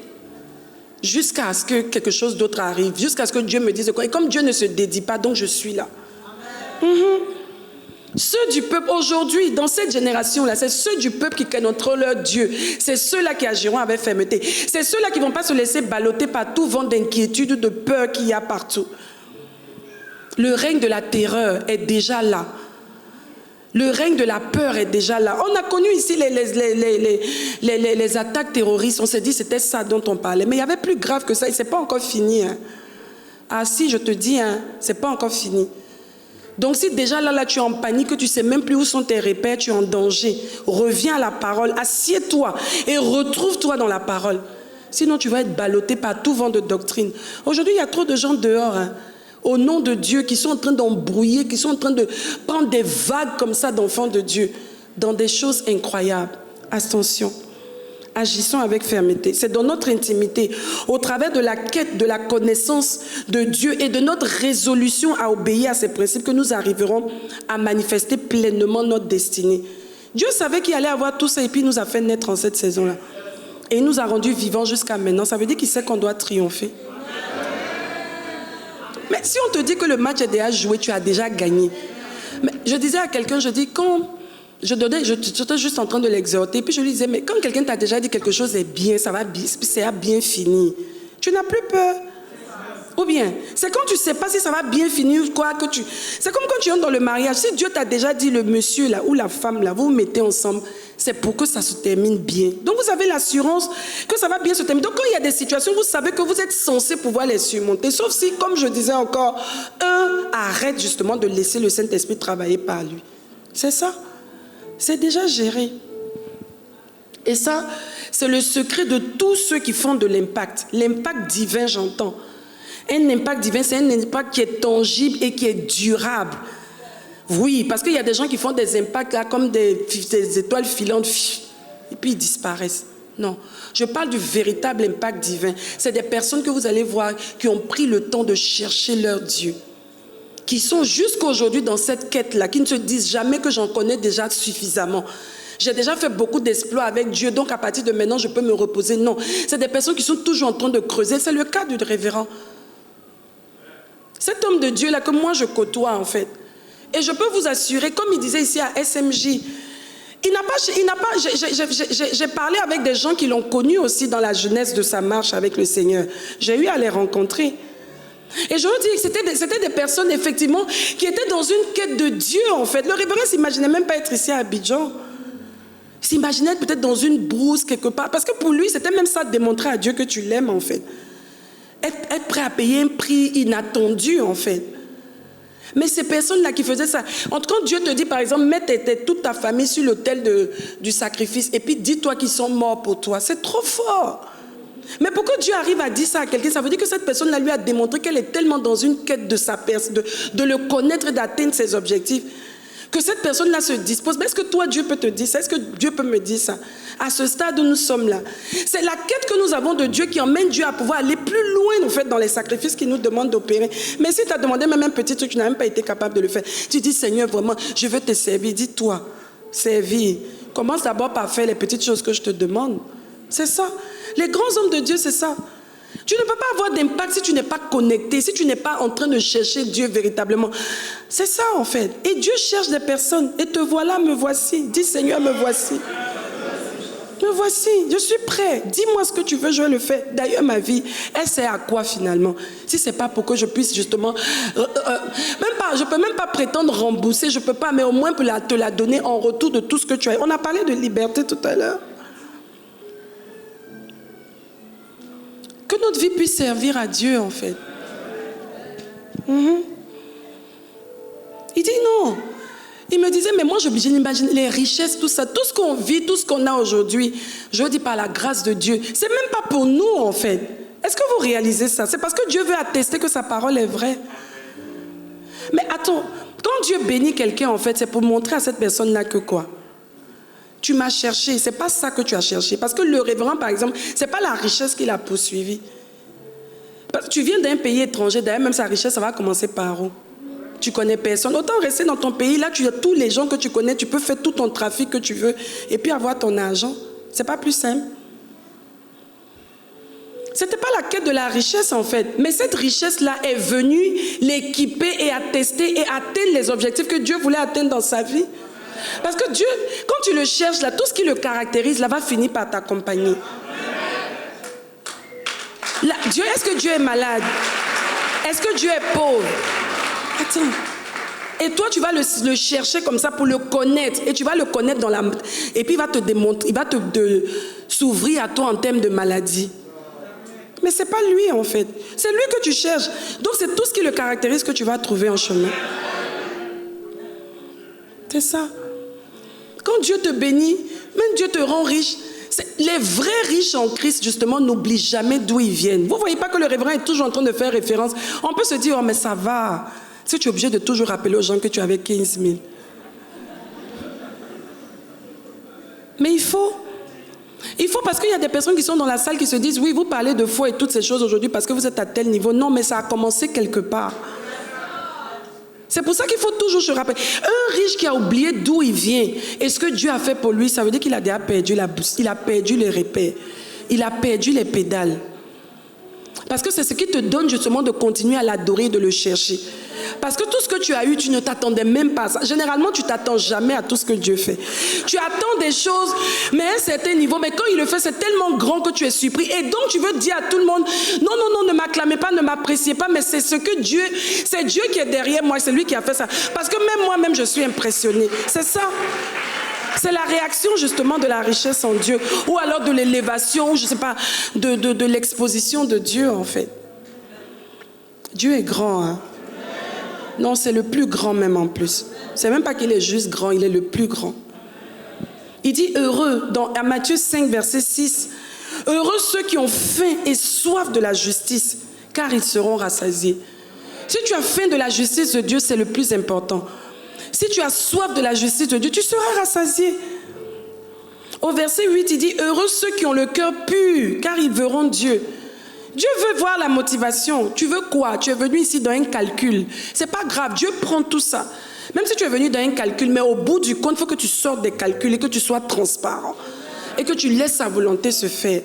jusqu'à ce que quelque chose d'autre arrive, jusqu'à ce que Dieu me dise quoi. Et comme Dieu ne se dédie pas, donc je suis là. Ceux du peuple, aujourd'hui, dans cette génération-là, c'est ceux du peuple qui connaîtront leur Dieu. C'est ceux-là qui agiront avec fermeté. C'est ceux-là qui ne vont pas se laisser balloter par tout vent d'inquiétude ou de peur qu'il y a partout. Le règne de la terreur est déjà là. Le règne de la peur est déjà là. On a connu ici les attaques terroristes. On s'est dit que c'était ça dont on parlait. Mais il y avait plus grave que ça. Et ce n'est pas encore fini. Hein. Ah si, je te dis, hein, ce n'est pas encore fini. Donc si déjà là tu es en panique, que tu ne sais même plus où sont tes repères, tu es en danger. Reviens à la parole, assieds-toi et retrouve-toi dans la parole. Sinon tu vas être ballotté par tout vent de doctrine. Aujourd'hui, il y a trop de gens dehors, hein, au nom de Dieu, qui sont en train d'embrouiller, qui sont en train de prendre des vagues comme ça d'enfants de Dieu, dans des choses incroyables. Attention, agissons avec fermeté. C'est dans notre intimité, au travers de la quête de la connaissance de Dieu et de notre résolution à obéir à ses principes que nous arriverons à manifester pleinement notre destinée. Dieu savait qu'il allait avoir tout ça et puis il nous a fait naître en cette saison-là. Et il nous a rendus vivants jusqu'à maintenant. Ça veut dire qu'il sait qu'on doit triompher. Mais si on te dit que le match est déjà joué, tu as déjà gagné. Mais je disais à quelqu'un, je dis, quand j'étais juste en train de l'exhorter, puis je lui disais, mais quand quelqu'un t'a déjà dit quelque chose est bien, ça va bien finir, tu n'as plus peur. Ou bien, c'est quand tu ne sais pas si ça va bien finir ou quoi, c'est comme quand tu entres dans le mariage. Si Dieu t'a déjà dit, le monsieur là ou la femme là, vous vous mettez ensemble, c'est pour que ça se termine bien. Donc vous avez l'assurance que ça va bien se terminer. Donc quand il y a des situations, vous savez que vous êtes censé pouvoir les surmonter. Sauf si, comme je disais encore, arrête justement de laisser le Saint-Esprit travailler par lui. C'est ça. C'est déjà géré. Et ça, c'est le secret de tous ceux qui font de l'impact. L'impact divin, j'entends. Un impact divin, c'est un impact qui est tangible et qui est durable. Oui, parce qu'il y a des gens qui font des impacts là, comme des étoiles filantes, et puis ils disparaissent. Non, je parle du véritable impact divin. C'est des personnes que vous allez voir qui ont pris le temps de chercher leur Dieu, qui sont jusqu'aujourd'hui dans cette quête-là, qui ne se disent jamais que j'en connais déjà suffisamment. J'ai déjà fait beaucoup d'exploits avec Dieu, donc à partir de maintenant, je peux me reposer. Non, c'est des personnes qui sont toujours en train de creuser. C'est le cas du révérend. Cet homme de Dieu-là que moi je côtoie en fait. Et je peux vous assurer, comme il disait ici à SMJ, j'ai parlé avec des gens qui l'ont connu aussi dans la jeunesse de sa marche avec le Seigneur. J'ai eu à les rencontrer. Et je vous dis que c'était des personnes effectivement qui étaient dans une quête de Dieu en fait. Le révérend ne s'imaginait même pas être ici à Abidjan. Il s'imaginait être peut-être dans une brousse quelque part. Parce que pour lui, c'était même ça de démontrer à Dieu que tu l'aimes en fait. Être prêt à payer un prix inattendu en fait. Mais ces personnes-là qui faisaient ça, quand Dieu te dit par exemple, mets toute ta famille sur l'autel du sacrifice et puis dis-toi qu'ils sont morts pour toi, c'est trop fort. Mais pourquoi Dieu arrive à dire ça à quelqu'un? Ça veut dire que cette personne-là lui a démontré qu'elle est tellement dans une quête de sa personne, de le connaître et d'atteindre ses objectifs, que cette personne-là se dispose. Mais est-ce que toi, Dieu peut te dire ça? Est-ce que Dieu peut me dire ça? À ce stade où nous sommes là. C'est la quête que nous avons de Dieu qui emmène Dieu à pouvoir aller plus loin, en fait, dans les sacrifices qu'il nous demande d'opérer. Mais si tu as demandé même un petit truc, tu n'as même pas été capable de le faire. Tu dis, Seigneur, vraiment, je veux te servir. Dis-toi, servir. Commence d'abord par faire les petites choses que je te demande. C'est ça. Les grands hommes de Dieu, c'est ça. Tu ne peux pas avoir d'impact si tu n'es pas connecté, si tu n'es pas en train de chercher Dieu véritablement. C'est ça en fait. Et Dieu cherche des personnes. Et te voilà, me voici. Dis Seigneur, me voici. Me Me voici, je suis prêt. Dis-moi ce que tu veux, je vais le faire. D'ailleurs, ma vie, elle sert à quoi finalement? Si ce n'est pas pour que je puisse justement... je ne peux même pas prétendre rembourser, je ne peux pas, mais au moins te la donner en retour de tout ce que tu as. On a parlé de liberté tout à l'heure. Que notre vie puisse servir à Dieu, en fait. Il dit non. Il me disait, mais moi, je m'imagine les richesses, tout ça, tout ce qu'on vit, tout ce qu'on a aujourd'hui, je dis par la grâce de Dieu. C'est même pas pour nous, en fait. Est-ce que vous réalisez ça? C'est parce que Dieu veut attester que sa parole est vraie. Mais attends, quand Dieu bénit quelqu'un, en fait, c'est pour montrer à cette personne-là que quoi? Tu m'as cherché, c'est pas ça que tu as cherché. Parce que le révérend, par exemple, c'est pas la richesse qu'il a poursuivi. Parce que tu viens d'un pays étranger, d'ailleurs, même sa richesse, ça va commencer par où? Tu connais personne. Autant rester dans ton pays, là, tu as tous les gens que tu connais, tu peux faire tout ton trafic que tu veux et puis avoir ton argent. C'est pas plus simple. C'était pas la quête de la richesse, en fait. Mais cette richesse-là est venue l'équiper et attester et atteindre les objectifs que Dieu voulait atteindre dans sa vie. Parce que Dieu, quand tu le cherches, là, tout ce qui le caractérise, là, va finir par t'accompagner. Là, Dieu, est-ce que Dieu est malade? Est-ce que Dieu est pauvre? Attends. Et toi, tu vas le chercher comme ça pour le connaître. Et tu vas le connaître dans la... Et puis, il va te démontrer, il va s'ouvrir à toi en termes de maladie. Mais ce n'est pas lui, en fait. C'est lui que tu cherches. Donc, c'est tout ce qui le caractérise que tu vas trouver en chemin. C'est ça. Quand Dieu te bénit, même Dieu te rend riche, les vrais riches en Christ, justement, n'oublient jamais d'où ils viennent. Vous ne voyez pas que le révérend est toujours en train de faire référence. On peut se dire, oh, mais ça va. Si tu es obligé de toujours rappeler aux gens que tu avais 15 000. Mais il faut parce qu'il y a des personnes qui sont dans la salle qui se disent, oui, vous parlez de foi et toutes ces choses aujourd'hui parce que vous êtes à tel niveau. Non, mais ça a commencé quelque part. C'est pour ça qu'il faut toujours se rappeler. Un riche qui a oublié d'où il vient et ce que Dieu a fait pour lui, ça veut dire qu'il a déjà perdu la bourse, il a perdu les repères, il a perdu les pédales. Parce que c'est ce qui te donne justement de continuer à l'adorer et de le chercher. Parce que tout ce que tu as eu, tu ne t'attendais même pas à ça. Généralement, tu ne t'attends jamais à tout ce que Dieu fait. Tu attends des choses, mais à un certain niveau, mais quand il le fait, c'est tellement grand que tu es surpris. Et donc, tu veux dire à tout le monde, non, non, non, ne m'acclamez pas, ne m'appréciez pas, mais c'est ce que Dieu, c'est Dieu qui est derrière moi, c'est lui qui a fait ça. Parce que même moi-même, je suis impressionnée. C'est ça. C'est la réaction justement de la richesse en Dieu. Ou alors de l'élévation, je ne sais pas, de l'exposition de Dieu en fait. Dieu est grand, hein. Non, c'est le plus grand même en plus. C'est même pas qu'il est juste grand, il est le plus grand. Il dit heureux, à Matthieu 5, verset 6, heureux ceux qui ont faim et soif de la justice, car ils seront rassasiés. Si tu as faim de la justice de Dieu, c'est le plus important. Si tu as soif de la justice de Dieu, tu seras rassasié. Au verset 8, il dit heureux ceux qui ont le cœur pur, car ils verront Dieu. Dieu veut voir la motivation. Tu veux quoi? Tu es venu ici dans un calcul. C'est pas grave, Dieu prend tout ça. Même si tu es venu dans un calcul, mais au bout du compte, il faut que tu sortes des calculs et que tu sois transparent. Et que tu laisses sa volonté se faire.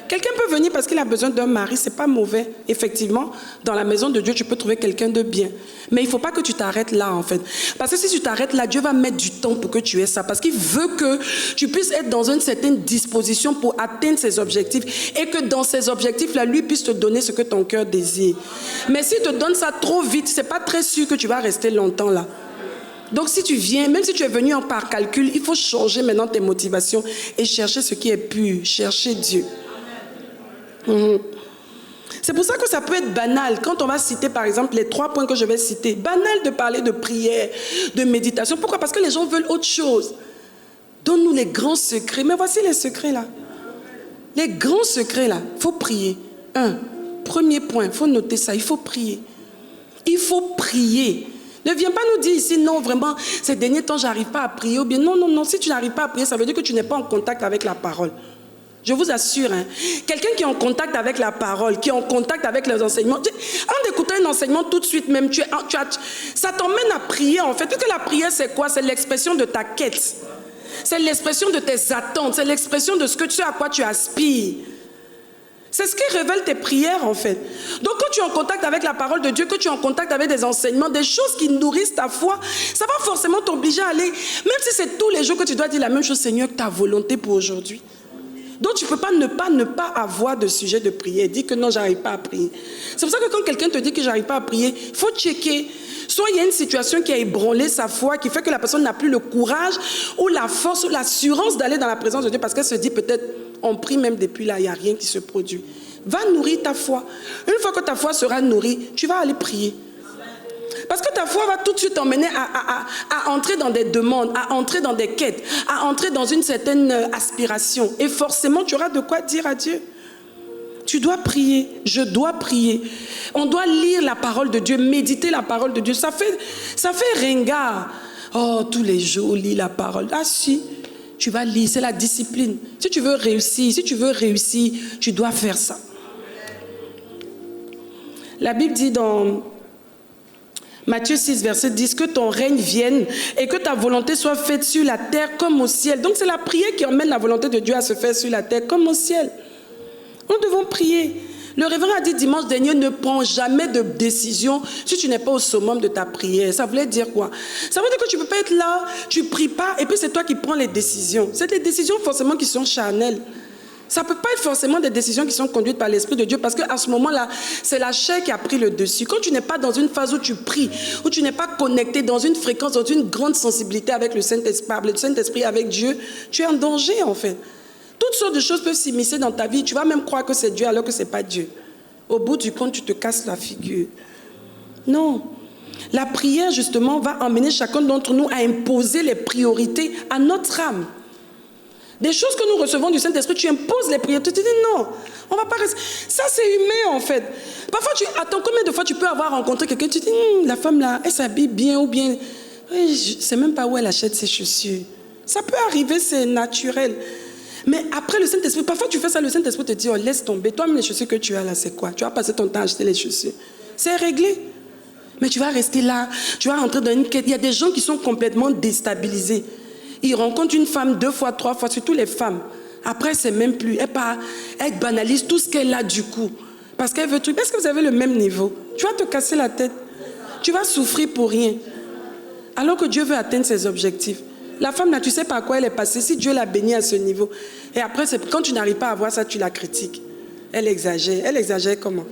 Quelqu'un peut venir parce qu'il a besoin d'un mari, c'est pas mauvais. Effectivement, dans la maison de Dieu, tu peux trouver quelqu'un de bien. Mais il ne faut pas que tu t'arrêtes là, en fait. Parce que si tu t'arrêtes là, Dieu va mettre du temps pour que tu aies ça. Parce qu'il veut que tu puisses être dans une certaine disposition pour atteindre ses objectifs. Et que dans ces objectifs-là, lui puisse te donner ce que ton cœur désire. Mais s'il te donne ça trop vite, c'est pas très sûr que tu vas rester longtemps là. Donc si tu viens, même si tu es venu par calcul, il faut changer maintenant tes motivations et chercher ce qui est pur, chercher Dieu. C'est pour ça que ça peut être banal. Quand on va citer par exemple les 3 points que je vais citer, banal de parler de prière, de méditation. Pourquoi? Parce que les gens veulent autre chose. Donne-nous les grands secrets. Mais voici les secrets là. Les grands secrets là, il faut prier. Premier point, il faut noter ça, il faut prier. Il faut prier. Ne viens pas nous dire ici, non, vraiment, ces derniers temps, je n'arrive pas à prier. Ou bien, non, non, non, si tu n'arrives pas à prier, ça veut dire que tu n'es pas en contact avec la parole. Je vous assure, hein, quelqu'un qui est en contact avec la parole, qui est en contact avec les enseignements, en écoutant un enseignement tout de suite même, ça t'emmène à prier en fait. Parce que la prière c'est quoi? C'est l'expression de ta quête. C'est l'expression de tes attentes. C'est l'expression de ce à quoi tu aspires. C'est ce qui révèle tes prières en fait. Donc quand tu es en contact avec la parole de Dieu, que tu es en contact avec des enseignements, des choses qui nourrissent ta foi, ça va forcément t'obliger à aller, même si c'est tous les jours que tu dois dire la même chose, Seigneur, ta volonté pour aujourd'hui. Donc tu ne peux pas ne pas avoir de sujet de prière. Dis que non, j'arrive pas à prier. C'est pour ça que quand quelqu'un te dit que j'arrive pas à prier, il faut checker. Soit il y a une situation qui a ébranlé sa foi, qui fait que la personne n'a plus le courage ou la force ou l'assurance d'aller dans la présence de Dieu parce qu'elle se dit peut-être, on prie même depuis là, il n'y a rien qui se produit. Va nourrir ta foi. Une fois que ta foi sera nourrie, tu vas aller prier. Parce que ta foi va tout de suite t'emmener à entrer dans des demandes, à entrer dans des quêtes, à entrer dans une certaine aspiration. Et forcément, tu auras de quoi dire à Dieu. Tu dois prier, je dois prier. On doit lire la parole de Dieu, méditer la parole de Dieu. Ça fait ringard. Oh, tous les jours, lis la parole. Ah si, tu vas lire, c'est la discipline. Si tu veux réussir, tu dois faire ça. La Bible dit dans Matthieu 6, verset 10, que ton règne vienne et que ta volonté soit faite sur la terre comme au ciel. Donc c'est la prière qui emmène la volonté de Dieu à se faire sur la terre comme au ciel. Nous devons prier. Le révérend a dit dimanche dernier, ne prends jamais de décision si tu n'es pas au summum de ta prière. Ça voulait dire quoi? Ça veut dire que tu ne peux pas être là, tu ne pries pas et puis c'est toi qui prends les décisions. C'est des décisions forcément qui sont charnelles. Ça ne peut pas être forcément des décisions qui sont conduites par l'Esprit de Dieu parce qu'à ce moment-là, c'est la chair qui a pris le dessus. Quand tu n'es pas dans une phase où tu pries, où tu n'es pas connecté dans une fréquence, dans une grande sensibilité avec le Saint-Esprit, avec Dieu, tu es en danger en fait. Toutes sortes de choses peuvent s'immiscer dans ta vie. Tu vas même croire que c'est Dieu alors que ce n'est pas Dieu. Au bout du compte, tu te casses la figure. Non. La prière, justement, va emmener chacun d'entre nous à imposer les priorités à notre âme. Des choses que nous recevons du Saint-Esprit, tu imposes les prières. Tu te dis non, on ne va pas rester. Ça, c'est humain en fait. Parfois, attends, combien de fois tu peux avoir rencontré quelqu'un, tu te dis, la femme là, elle s'habille bien ou bien. Je ne sais même pas où elle achète ses chaussures. Ça peut arriver, c'est naturel. Mais après le Saint-Esprit, parfois tu fais ça, le Saint-Esprit te dit, oh, laisse tomber. Toi-même, les chaussures que tu as là, c'est quoi? Tu vas passer ton temps à acheter les chaussures. C'est réglé. Mais tu vas rester là, tu vas rentrer dans une quête. Il y a des gens qui sont complètement déstabilisés. Ils rencontrent une femme 2 fois, 3 fois, surtout les femmes. Après, c'est même plus. Elle banalise tout ce qu'elle a du coup. Parce qu'elle veut tout. Est-ce que vous avez le même niveau? Tu vas te casser la tête. Tu vas souffrir pour rien. Alors que Dieu veut atteindre ses objectifs. La femme, là, tu sais par quoi elle est passée. Si Dieu l'a bénie à ce niveau. Et après, quand tu n'arrives pas à voir ça, tu la critiques. Elle exagère. Elle exagère comment?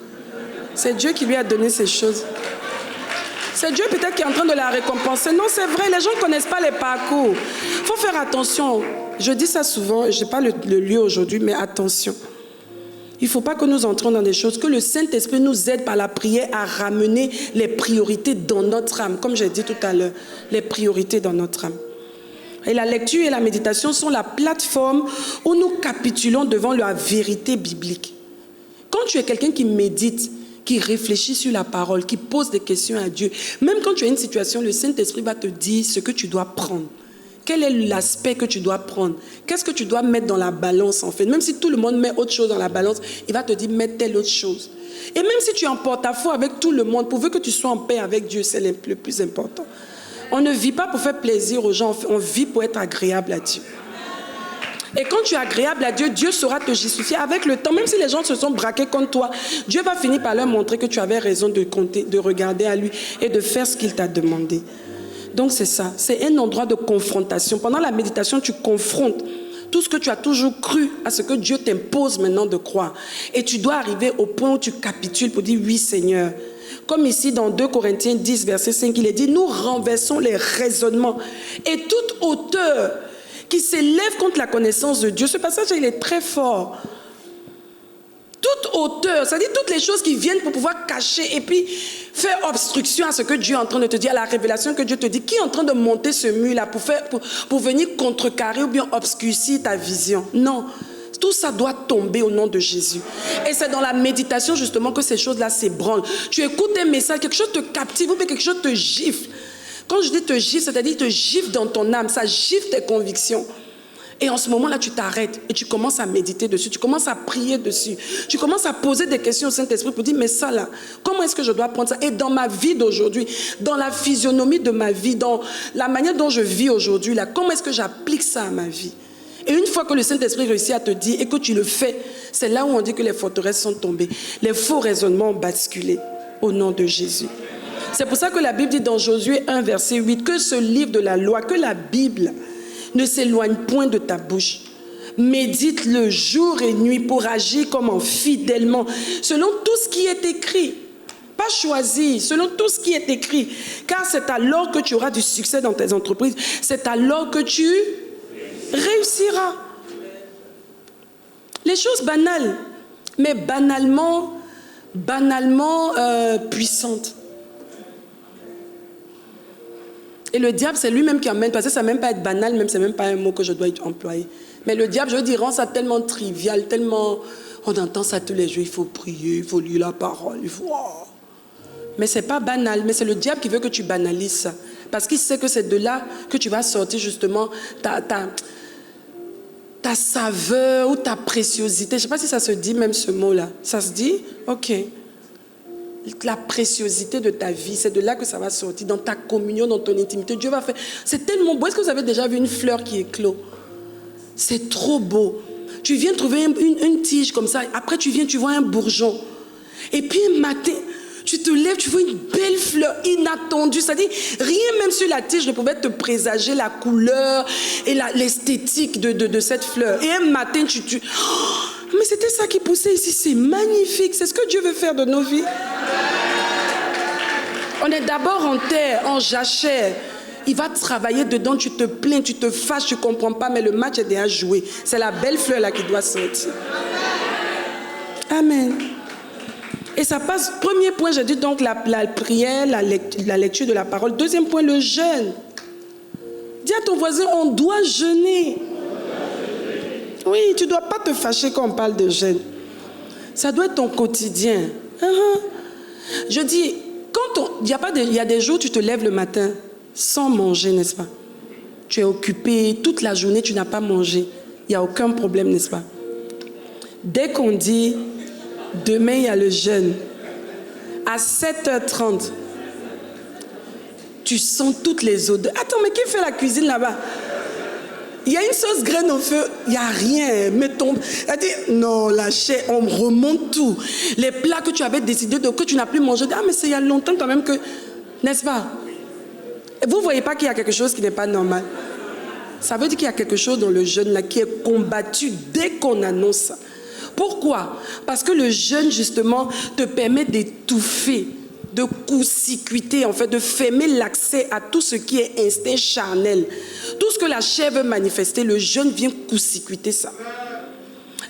C'est Dieu qui lui a donné ces choses. C'est Dieu peut-être qui est en train de la récompenser. Non, c'est vrai, les gens ne connaissent pas les parcours. Il faut faire attention. Je dis ça souvent, je n'ai pas le lieu aujourd'hui, mais attention. Il ne faut pas que nous entrions dans des choses, que le Saint-Esprit nous aide par la prière à ramener les priorités dans notre âme. Comme j'ai dit tout à l'heure, les priorités dans notre âme. Et la lecture et la méditation sont la plateforme où nous capitulons devant la vérité biblique. Quand tu es quelqu'un qui médite, qui réfléchit sur la parole, qui pose des questions à Dieu. Même quand tu as une situation, le Saint-Esprit va te dire ce que tu dois prendre. Quel est l'aspect que tu dois prendre? Qu'est-ce que tu dois mettre dans la balance en fait? Même si tout le monde met autre chose dans la balance, il va te dire mets telle autre chose. Et même si tu es en porte-à-faux avec tout le monde, pourvu que tu sois en paix avec Dieu, c'est le plus important. On ne vit pas pour faire plaisir aux gens, on vit pour être agréable à Dieu. Et quand tu es agréable à Dieu, Dieu saura te justifier avec le temps. Même si les gens se sont braqués contre toi, Dieu va finir par leur montrer que tu avais raison de compter, de regarder à lui et de faire ce qu'il t'a demandé. Donc c'est ça, c'est un endroit de confrontation. Pendant la méditation, tu confrontes tout ce que tu as toujours cru à ce que Dieu t'impose maintenant de croire. Et tu dois arriver au point où tu capitules pour dire oui Seigneur. Comme ici dans 2 Corinthiens 10, verset 5, il est dit, nous renversons les raisonnements et toute hauteur qui s'élève contre la connaissance de Dieu. Ce passage, il est très fort. Toute hauteur, c'est-à-dire toutes les choses qui viennent pour pouvoir cacher et puis faire obstruction à ce que Dieu est en train de te dire, à la révélation que Dieu te dit. Qui est en train de monter ce mur-là pour venir contrecarrer ou bien obscurcir ta vision? Non. Tout ça doit tomber au nom de Jésus. Et c'est dans la méditation justement que ces choses-là s'ébranlent. Tu écoutes un message, quelque chose te captive ou bien quelque chose te gifle. Quand je dis te gifle, c'est-à-dire te gifle dans ton âme, ça gifle tes convictions. Et en ce moment-là, tu t'arrêtes et tu commences à méditer dessus, tu commences à prier dessus, tu commences à poser des questions au Saint-Esprit pour dire, mais ça là, comment est-ce que je dois prendre ça? Et dans ma vie d'aujourd'hui, dans la physionomie de ma vie, dans la manière dont je vis aujourd'hui, là, comment est-ce que j'applique ça à ma vie? Et une fois que le Saint-Esprit réussit à te dire et que tu le fais, c'est là où on dit que les forteresses sont tombées. Les faux raisonnements ont basculé au nom de Jésus. C'est pour ça que la Bible dit dans Josué 1, verset 8, que ce livre de la loi, que la Bible ne s'éloigne point de ta bouche. médite le jour et nuit pour agir comme fidèlement, selon tout ce qui est écrit. Pas choisi, selon tout ce qui est écrit. Car c'est alors que tu auras du succès dans tes entreprises. C'est alors que tu réussiras. Les choses banales, mais banalement puissantes. Et le diable, c'est lui-même qui emmène, parce que ça ne va même pas être banal, même c'est même pas un mot que je dois employer. Mais le diable, je dis, rend ça tellement trivial, tellement... On entend ça tous les jours, il faut prier, il faut lire la parole, il faut... Oh. Mais ce n'est pas banal, mais c'est le diable qui veut que tu banalises ça. Parce qu'il sait que c'est de là que tu vas sortir justement ta saveur ou ta préciosité. Je ne sais pas si ça se dit même ce mot-là. Ça se dit? Ok. La préciosité de ta vie, c'est de là que ça va sortir, dans ta communion, dans ton intimité. Dieu va faire... C'est tellement beau. Est-ce que vous avez déjà vu une fleur qui éclot? C'est trop beau. Tu viens trouver une tige comme ça. Après, tu vois un bourgeon. Et puis, un matin, tu te lèves, tu vois une belle fleur inattendue. C'est-à-dire, rien même sur la tige ne pouvait te présager la couleur et l'esthétique de cette fleur. Et un matin, Oh, mais c'était ça qui poussait ici. C'est magnifique. C'est ce que Dieu veut faire de nos vies. On est d'abord en terre, en jachère. Il va travailler dedans, tu te plains, tu te fâches, tu ne comprends pas, mais le match est déjà joué. C'est la belle fleur là qui doit sortir. Amen. Et ça passe, premier point, j'ai dit donc la prière, la lecture de la parole. Deuxième point, le jeûne. Dis à ton voisin, on doit jeûner. Oui, tu ne dois pas te fâcher quand on parle de jeûne. Ça doit être ton quotidien. Je dis, il y a des jours où tu te lèves le matin sans manger, n'est-ce pas? Tu es occupé, toute la journée tu n'as pas mangé. Il n'y a aucun problème, n'est-ce pas? Dès qu'on dit, demain il y a le jeûne, à 7h30, tu sens toutes les odeurs. Attends, mais qui fait la cuisine là-bas? Il y a une sauce graine au feu, il n'y a rien. Non, la chair, on remonte tout. Les plats que tu avais décidé que tu n'as plus mangé, mais c'est il y a longtemps quand même que... N'est-ce pas? Vous ne voyez pas qu'il y a quelque chose qui n'est pas normal? Ça veut dire qu'il y a quelque chose dans le jeûne là qui est combattu dès qu'on annonce ça. Pourquoi? Parce que le jeûne, justement, te permet d'étouffer, de court-circuiter, en fait, de fermer l'accès à tout ce qui est instinct charnel. Tout ce que la chair veut manifester, le jeûne vient court-circuiter ça.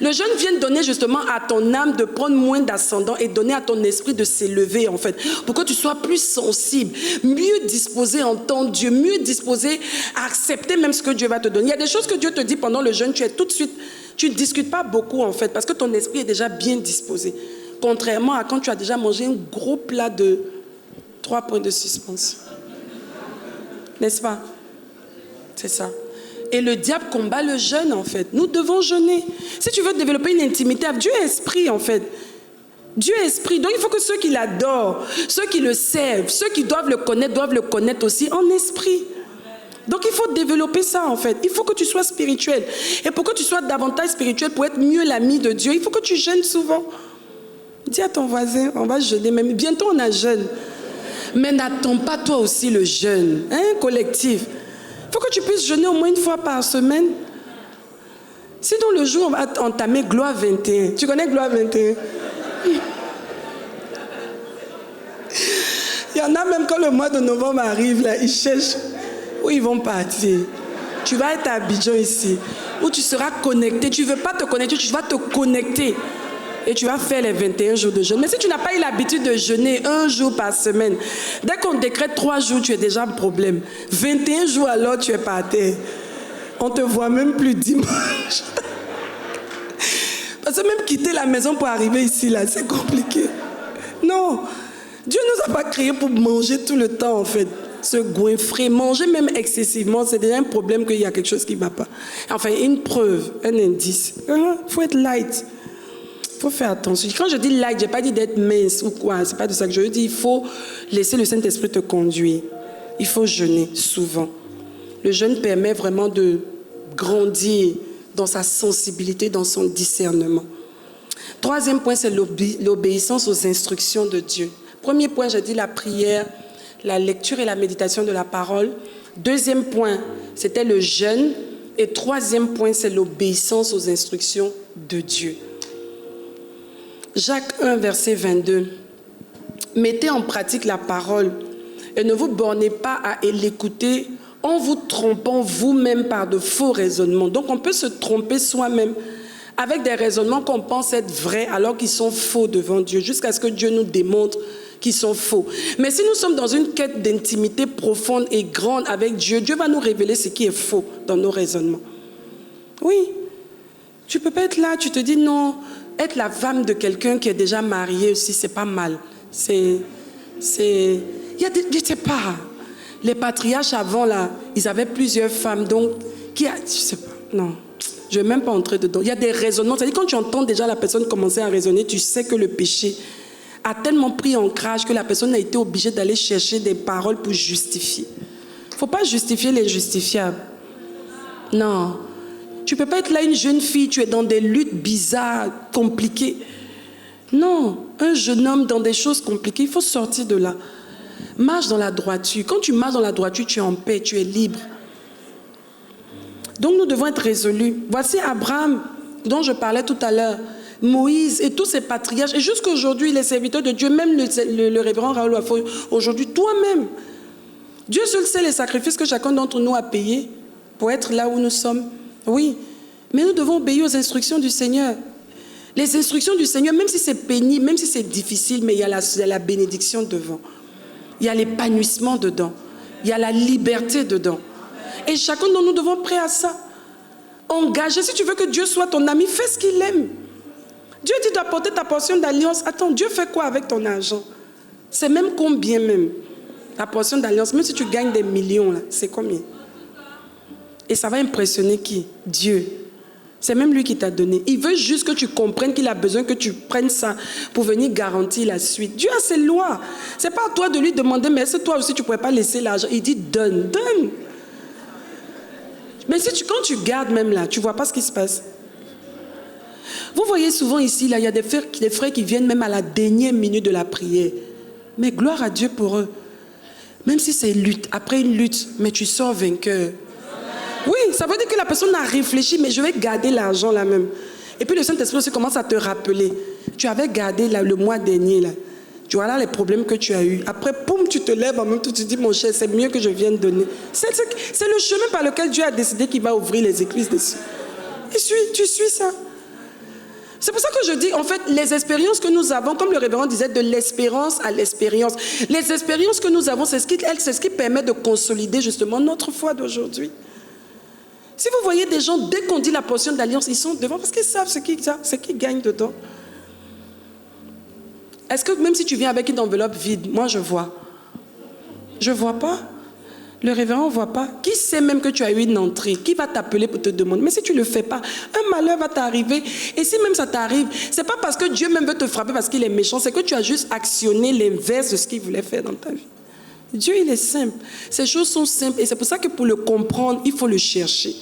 Le jeûne vient donner justement à ton âme de prendre moins d'ascendant et donner à ton esprit de s'élever, en fait, pour que tu sois plus sensible, mieux disposé à entendre Dieu, mieux disposé à accepter même ce que Dieu va te donner. Il y a des choses que Dieu te dit pendant le jeûne, tu es tout de suite, tu ne discutes pas beaucoup, en fait, parce que ton esprit est déjà bien disposé. Contrairement à quand tu as déjà mangé un gros plat de 3 points de suspense. N'est-ce pas? C'est ça. Et le diable combat le jeûne, en fait. Nous devons jeûner. Si tu veux développer une intimité, Dieu est esprit, en fait. Dieu est esprit. Donc, il faut que ceux qui l'adorent, ceux qui le servent, ceux qui doivent le connaître aussi en esprit. Donc, il faut développer ça, en fait. Il faut que tu sois spirituel. Et pour que tu sois davantage spirituel, pour être mieux l'ami de Dieu, il faut que tu jeûnes souvent. Dis à ton voisin, on va jeûner. Même bientôt, on a jeûne. Mais n'attends pas toi aussi le jeûne, hein, collectif. Il faut que tu puisses jeûner au moins une fois par semaine. Sinon, le jour, on va entamer Gloire 21. Tu connais Gloire 21? Il y en a même quand le mois de novembre arrive, là, ils cherchent où ils vont partir. Tu vas être à Abidjan ici, où tu seras connecté. Tu ne veux pas te connecter, tu vas te connecter. Et tu vas faire les 21 jours de jeûne. Mais si tu n'as pas eu l'habitude de jeûner 1 jour par semaine, dès qu'on décrète 3 jours, tu es déjà un problème. 21 jours alors, tu es par terre. On ne te voit même plus dimanche. Parce que même quitter la maison pour arriver ici, là, c'est compliqué. Non. Dieu ne nous a pas créés pour manger tout le temps, en fait. Se goinfrer, manger même excessivement, c'est déjà un problème qu'il y a quelque chose qui ne va pas. Enfin, une preuve, un indice. Il faut être light. Il faut faire attention. Quand je dis light, je n'ai pas dit d'être mince ou quoi. Ce n'est pas de ça que je veux dire. Il faut laisser le Saint-Esprit te conduire. Il faut jeûner souvent. Le jeûne permet vraiment de grandir dans sa sensibilité, dans son discernement. Troisième point, c'est l'obéissance aux instructions de Dieu. Premier point, j'ai dit la prière, la lecture et la méditation de la parole. Deuxième point, c'était le jeûne. Et troisième point, c'est l'obéissance aux instructions de Dieu. Jacques 1, verset 22. Mettez en pratique la parole et ne vous bornez pas à l'écouter en vous trompant vous-même par de faux raisonnements. Donc on peut se tromper soi-même avec des raisonnements qu'on pense être vrais alors qu'ils sont faux devant Dieu, jusqu'à ce que Dieu nous démontre qu'ils sont faux. Mais si nous sommes dans une quête d'intimité profonde et grande avec Dieu, Dieu va nous révéler ce qui est faux dans nos raisonnements. Oui, tu peux pas être là, tu te dis non, être la femme de quelqu'un qui est déjà marié aussi, c'est pas mal. Il y a des, je sais pas, les patriarches avant là, ils avaient plusieurs femmes, donc, je sais pas, non. Je ne vais même pas entrer dedans. Il y a des raisonnements. C'est-à-dire quand tu entends déjà la personne commencer à raisonner, tu sais que le péché a tellement pris ancrage que la personne a été obligée d'aller chercher des paroles pour justifier. Il ne faut pas justifier l'injustifiable. Non. Tu ne peux pas être là une jeune fille, tu es dans des luttes bizarres, compliquées. Non. Un jeune homme dans des choses compliquées, il faut sortir de là. Marche dans la droiture. Quand tu marches dans la droiture, tu es en paix, tu es libre. Donc nous devons être résolus. Voici Abraham, dont je parlais tout à l'heure, Moïse et tous ces patriarches, et jusqu'aujourd'hui les serviteurs de Dieu, même le révérend Raoul Wafo, aujourd'hui toi-même. Dieu seul sait les sacrifices que chacun d'entre nous a payés pour être là où nous sommes. Oui, mais nous devons obéir aux instructions du Seigneur. Les instructions du Seigneur, même si c'est pénible, même si c'est difficile, mais il y a la bénédiction devant. Il y a l'épanouissement dedans. Il y a la liberté dedans. Et chacun de nous devons prêt à ça. Engagé, si tu veux que Dieu soit ton ami, fais ce qu'il aime. Dieu dit d'apporter ta portion d'alliance. Attends, Dieu fait quoi avec ton argent? C'est même combien même? Ta portion d'alliance, même si tu gagnes des millions, là, c'est combien? Et ça va impressionner qui? Dieu. C'est même lui qui t'a donné. Il veut juste que tu comprennes qu'il a besoin que tu prennes ça pour venir garantir la suite. Dieu a ses lois. C'est pas à toi de lui demander, mais est-ce que toi aussi tu ne pourrais pas laisser l'argent? Il dit donne, donne. Mais quand tu gardes même là, tu ne vois pas ce qui se passe. Vous voyez souvent ici, là, il y a des frères qui viennent même à la dernière minute de la prière. Mais gloire à Dieu pour eux. Même si c'est lutte, après une lutte, mais tu sors vainqueur. Oui, ça veut dire que la personne a réfléchi, mais je vais garder l'argent là même. Et puis le Saint-Esprit aussi commence à te rappeler. Tu avais gardé là, le mois dernier là. Tu vois là les problèmes que tu as eus. Après, poum, tu te lèves en même temps, tu te dis, mon cher, c'est mieux que je vienne donner. C'est le chemin par lequel Dieu a décidé qu'il va ouvrir les églises dessus. Et tu suis ça. C'est pour ça que je dis, en fait, les expériences que nous avons, comme le révérend disait, de l'espérance à l'expérience. Les expériences que nous avons, c'est ce qui permet de consolider justement notre foi d'aujourd'hui. Si vous voyez des gens, dès qu'on dit la portion d'alliance, ils sont devant parce qu'ils savent ce qu'ils gagnent dedans. Est-ce que même si tu viens avec une enveloppe vide, moi je vois. Je ne vois pas. Le révérend ne voit pas. Qui sait même que tu as eu une entrée? Qui va t'appeler pour te demander? Mais si tu ne le fais pas, un malheur va t'arriver. Et si même ça t'arrive, ce n'est pas parce que Dieu même veut te frapper parce qu'il est méchant, c'est que tu as juste actionné l'inverse de ce qu'il voulait faire dans ta vie. Dieu, il est simple. Ces choses sont simples. Et c'est pour ça que pour le comprendre, il faut le chercher.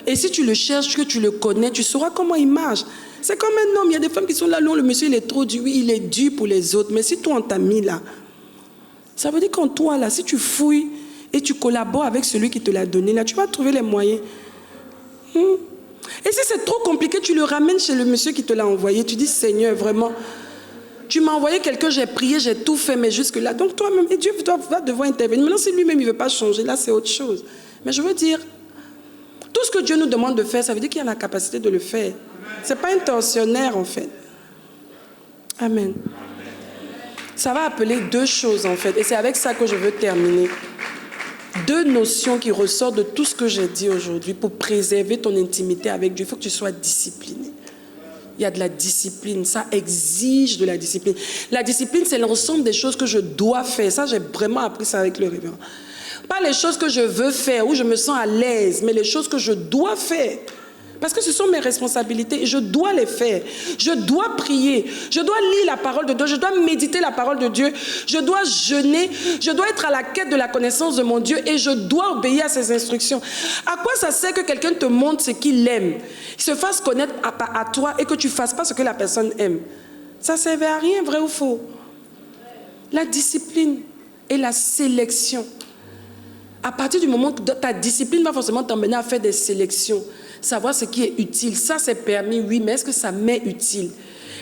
Et si tu le cherches, que tu le connais, tu sauras comment il marche. C'est comme un homme. Il y a des femmes qui sont là, non, le monsieur, il est trop dur. Oui, il est dur pour les autres. Mais si toi, on t'a mis là, ça veut dire qu'en toi, là, si tu fouilles et tu collabores avec celui qui te l'a donné, là, tu vas trouver les moyens. Et si c'est trop compliqué, tu le ramènes chez le monsieur qui te l'a envoyé. Tu dis, Seigneur, vraiment, tu m'as envoyé quelqu'un, j'ai prié, j'ai tout fait, mais jusque-là. Donc toi-même, et Dieu va devoir intervenir. Maintenant, si lui-même, il ne veut pas changer, là, c'est autre chose. Mais je veux dire, tout ce que Dieu nous demande de faire, ça veut dire qu'il y a la capacité de le faire. Ce n'est pas intentionnaire, en fait. Amen. Ça va appeler deux choses, en fait. Et c'est avec ça que je veux terminer. Deux notions qui ressortent de tout ce que j'ai dit aujourd'hui. Pour préserver ton intimité avec Dieu, il faut que tu sois discipliné. Il y a de la discipline. Ça exige de la discipline. La discipline, c'est l'ensemble des choses que je dois faire. Ça, j'ai vraiment appris ça avec le révérend. Pas les choses que je veux faire, où je me sens à l'aise, mais les choses que je dois faire. Parce que ce sont mes responsabilités et je dois les faire. Je dois prier, je dois lire la parole de Dieu, je dois méditer la parole de Dieu, je dois jeûner, je dois être à la quête de la connaissance de mon Dieu et je dois obéir à ses instructions. À quoi ça sert que quelqu'un te montre ce qu'il aime, qu'il se fasse connaître à toi et que tu ne fasses pas ce que la personne aime? Ça ne servait à rien, vrai ou faux? La discipline et la sélection. À partir du moment que ta discipline va forcément t'emmener à faire des sélections, savoir ce qui est utile. Ça, c'est permis, oui, mais est-ce que ça m'est utile?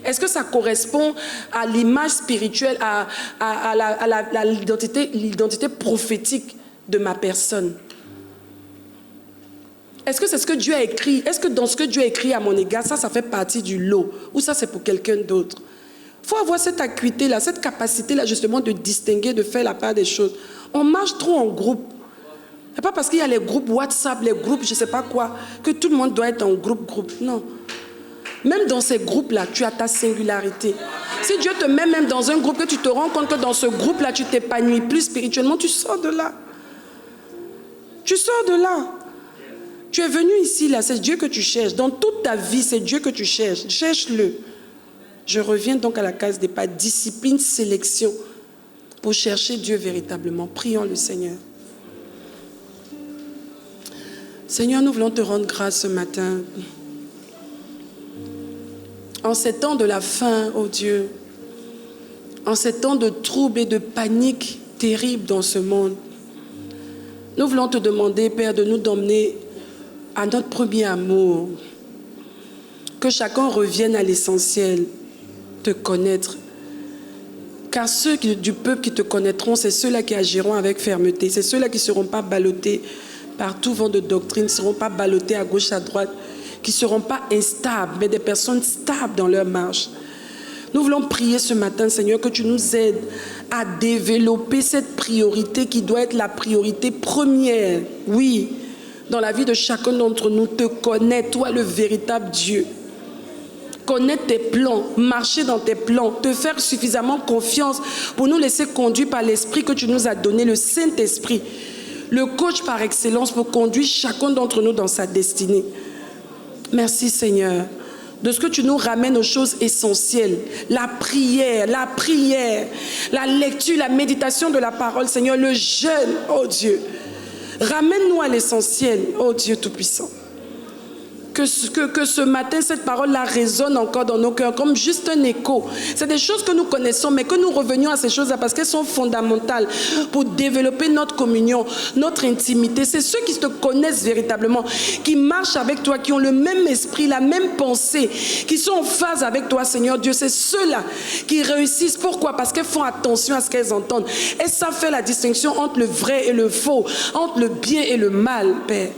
Est-ce que ça correspond à l'image spirituelle, à l'identité prophétique de ma personne? Est-ce que c'est ce que Dieu a écrit? Est-ce que dans ce que Dieu a écrit à mon égard, ça fait partie du lot? Ou ça, c'est pour quelqu'un d'autre? Il faut avoir cette acuité-là, cette capacité-là, justement, de distinguer, de faire la part des choses. On marche trop en groupe. Ce n'est pas parce qu'il y a les groupes WhatsApp, les groupes je ne sais pas quoi, que tout le monde doit être en groupe. Non. Même dans ces groupes-là, tu as ta singularité. Si Dieu te met même dans un groupe, que tu te rends compte que dans ce groupe-là, tu t'épanouis plus spirituellement, tu sors de là. Tu sors de là. Tu es venu ici, là, c'est Dieu que tu cherches. Dans toute ta vie, c'est Dieu que tu cherches. Cherche-le. Je reviens donc à la case des pas. Discipline, sélection. Pour chercher Dieu véritablement. Prions le Seigneur. Seigneur, nous voulons te rendre grâce ce matin. En ces temps de la faim, oh Dieu, en ces temps de troubles et de panique terrible dans ce monde, nous voulons te demander, Père, de nous emmener à notre premier amour. Que chacun revienne à l'essentiel, te connaître. Car ceux du peuple qui te connaîtront, c'est ceux-là qui agiront avec fermeté. C'est ceux-là qui ne seront pas ballottés par tout vent de doctrine, ne seront pas ballottés à gauche, à droite, qui ne seront pas instables, mais des personnes stables dans leur marche. Nous voulons prier ce matin, Seigneur, que tu nous aides à développer cette priorité qui doit être la priorité première, oui, dans la vie de chacun d'entre nous, te connaître, toi le véritable Dieu. Connaître tes plans, marcher dans tes plans, te faire suffisamment confiance pour nous laisser conduire par l'Esprit que tu nous as donné, le Saint-Esprit, le coach par excellence pour conduire chacun d'entre nous dans sa destinée. Merci Seigneur de ce que tu nous ramènes aux choses essentielles, la prière, la lecture, la méditation de la parole, Seigneur, le jeûne, oh Dieu. Ramène-nous à l'essentiel, oh Dieu Tout-Puissant. Que ce matin, cette parole-là résonne encore dans nos cœurs comme juste un écho. C'est des choses que nous connaissons, mais que nous revenions à ces choses-là parce qu'elles sont fondamentales pour développer notre communion, notre intimité. C'est ceux qui te connaissent véritablement, qui marchent avec toi, qui ont le même esprit, la même pensée, qui sont en phase avec toi, Seigneur Dieu. C'est ceux-là qui réussissent. Pourquoi? Parce qu'elles font attention à ce qu'elles entendent. Et ça fait la distinction entre le vrai et le faux, entre le bien et le mal, Père.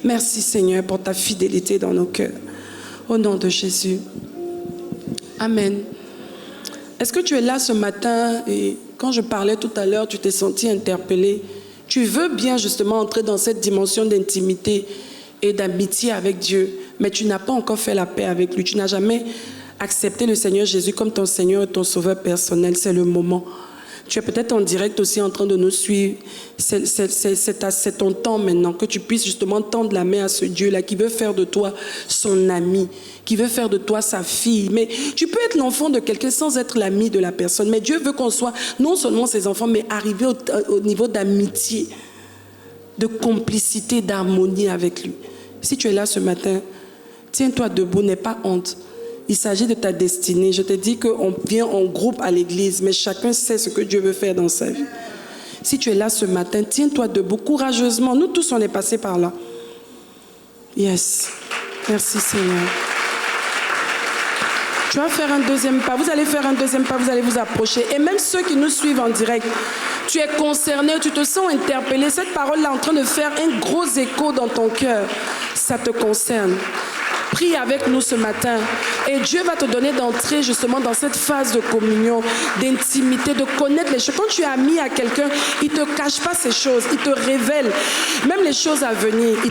Merci Seigneur pour ta fidélité dans nos cœurs. Au nom de Jésus. Amen. Est-ce que tu es là ce matin et quand je parlais tout à l'heure, tu t'es senti interpellé? Tu veux bien justement entrer dans cette dimension d'intimité et d'amitié avec Dieu, mais tu n'as pas encore fait la paix avec lui. Tu n'as jamais accepté le Seigneur Jésus comme ton Seigneur et ton Sauveur personnel. C'est le moment. Tu es peut-être en direct aussi en train de nous suivre. C'est ton temps maintenant que tu puisses justement tendre la main à ce Dieu-là qui veut faire de toi son ami, qui veut faire de toi sa fille. Mais tu peux être l'enfant de quelqu'un sans être l'ami de la personne. Mais Dieu veut qu'on soit non seulement ses enfants, mais arriver au niveau d'amitié, de complicité, d'harmonie avec lui. Si tu es là ce matin, tiens-toi debout, n'aie pas honte. Il s'agit de ta destinée. Je te dis qu'on vient en groupe à l'église, mais chacun sait ce que Dieu veut faire dans sa vie. Si tu es là ce matin, tiens-toi debout courageusement. Nous tous, on est passés par là. Yes. Merci Seigneur. Tu vas faire un deuxième pas. Vous allez faire un deuxième pas, vous allez vous approcher. Et même ceux qui nous suivent en direct, tu es concerné, tu te sens interpellé. Cette parole-là est en train de faire un gros écho dans ton cœur. Ça te concerne. Prie avec nous ce matin et Dieu va te donner d'entrer justement dans cette phase de communion, d'intimité, de connaître les choses. Quand tu es ami à quelqu'un, il ne te cache pas ces choses, il te révèle même les choses à venir. Il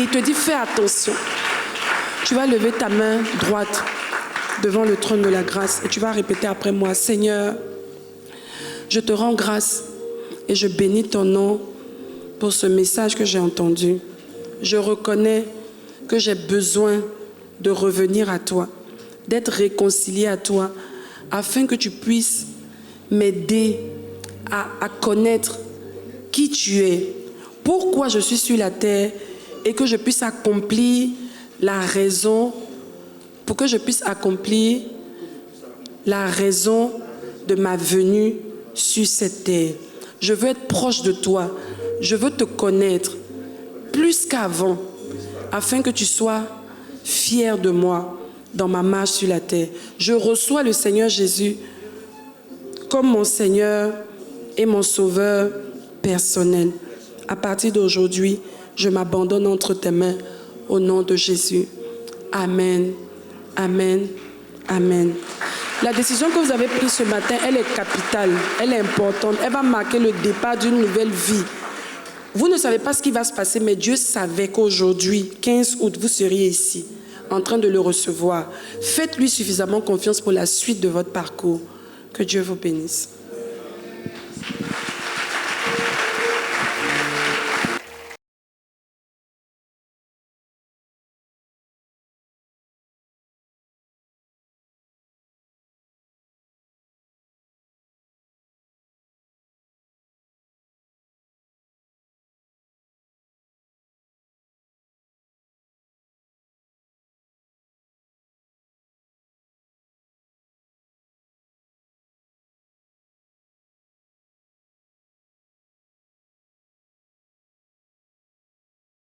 te dit fais attention. Tu vas lever ta main droite devant le trône de la grâce et tu vas répéter après moi: Seigneur, je te rends grâce et je bénis ton nom pour ce message que j'ai entendu. Je reconnais que j'ai besoin de revenir à toi, d'être réconcilié à toi, afin que tu puisses m'aider à connaître qui tu es, pourquoi je suis sur la terre, et que je puisse accomplir la raison, pour que je puisse accomplir la raison de ma venue sur cette terre. Je veux être proche de toi. Je veux te connaître plus qu'avant, afin que tu sois fier de moi dans ma marche sur la terre. Je reçois le Seigneur Jésus comme mon Seigneur et mon Sauveur personnel. À partir d'aujourd'hui, je m'abandonne entre tes mains au nom de Jésus. Amen, amen, amen. La décision que vous avez prise ce matin, elle est capitale, elle est importante. Elle va marquer le départ d'une nouvelle vie. Vous ne savez pas ce qui va se passer, mais Dieu savait qu'aujourd'hui, 15 août, vous seriez ici, en train de le recevoir. Faites-lui suffisamment confiance pour la suite de votre parcours. Que Dieu vous bénisse.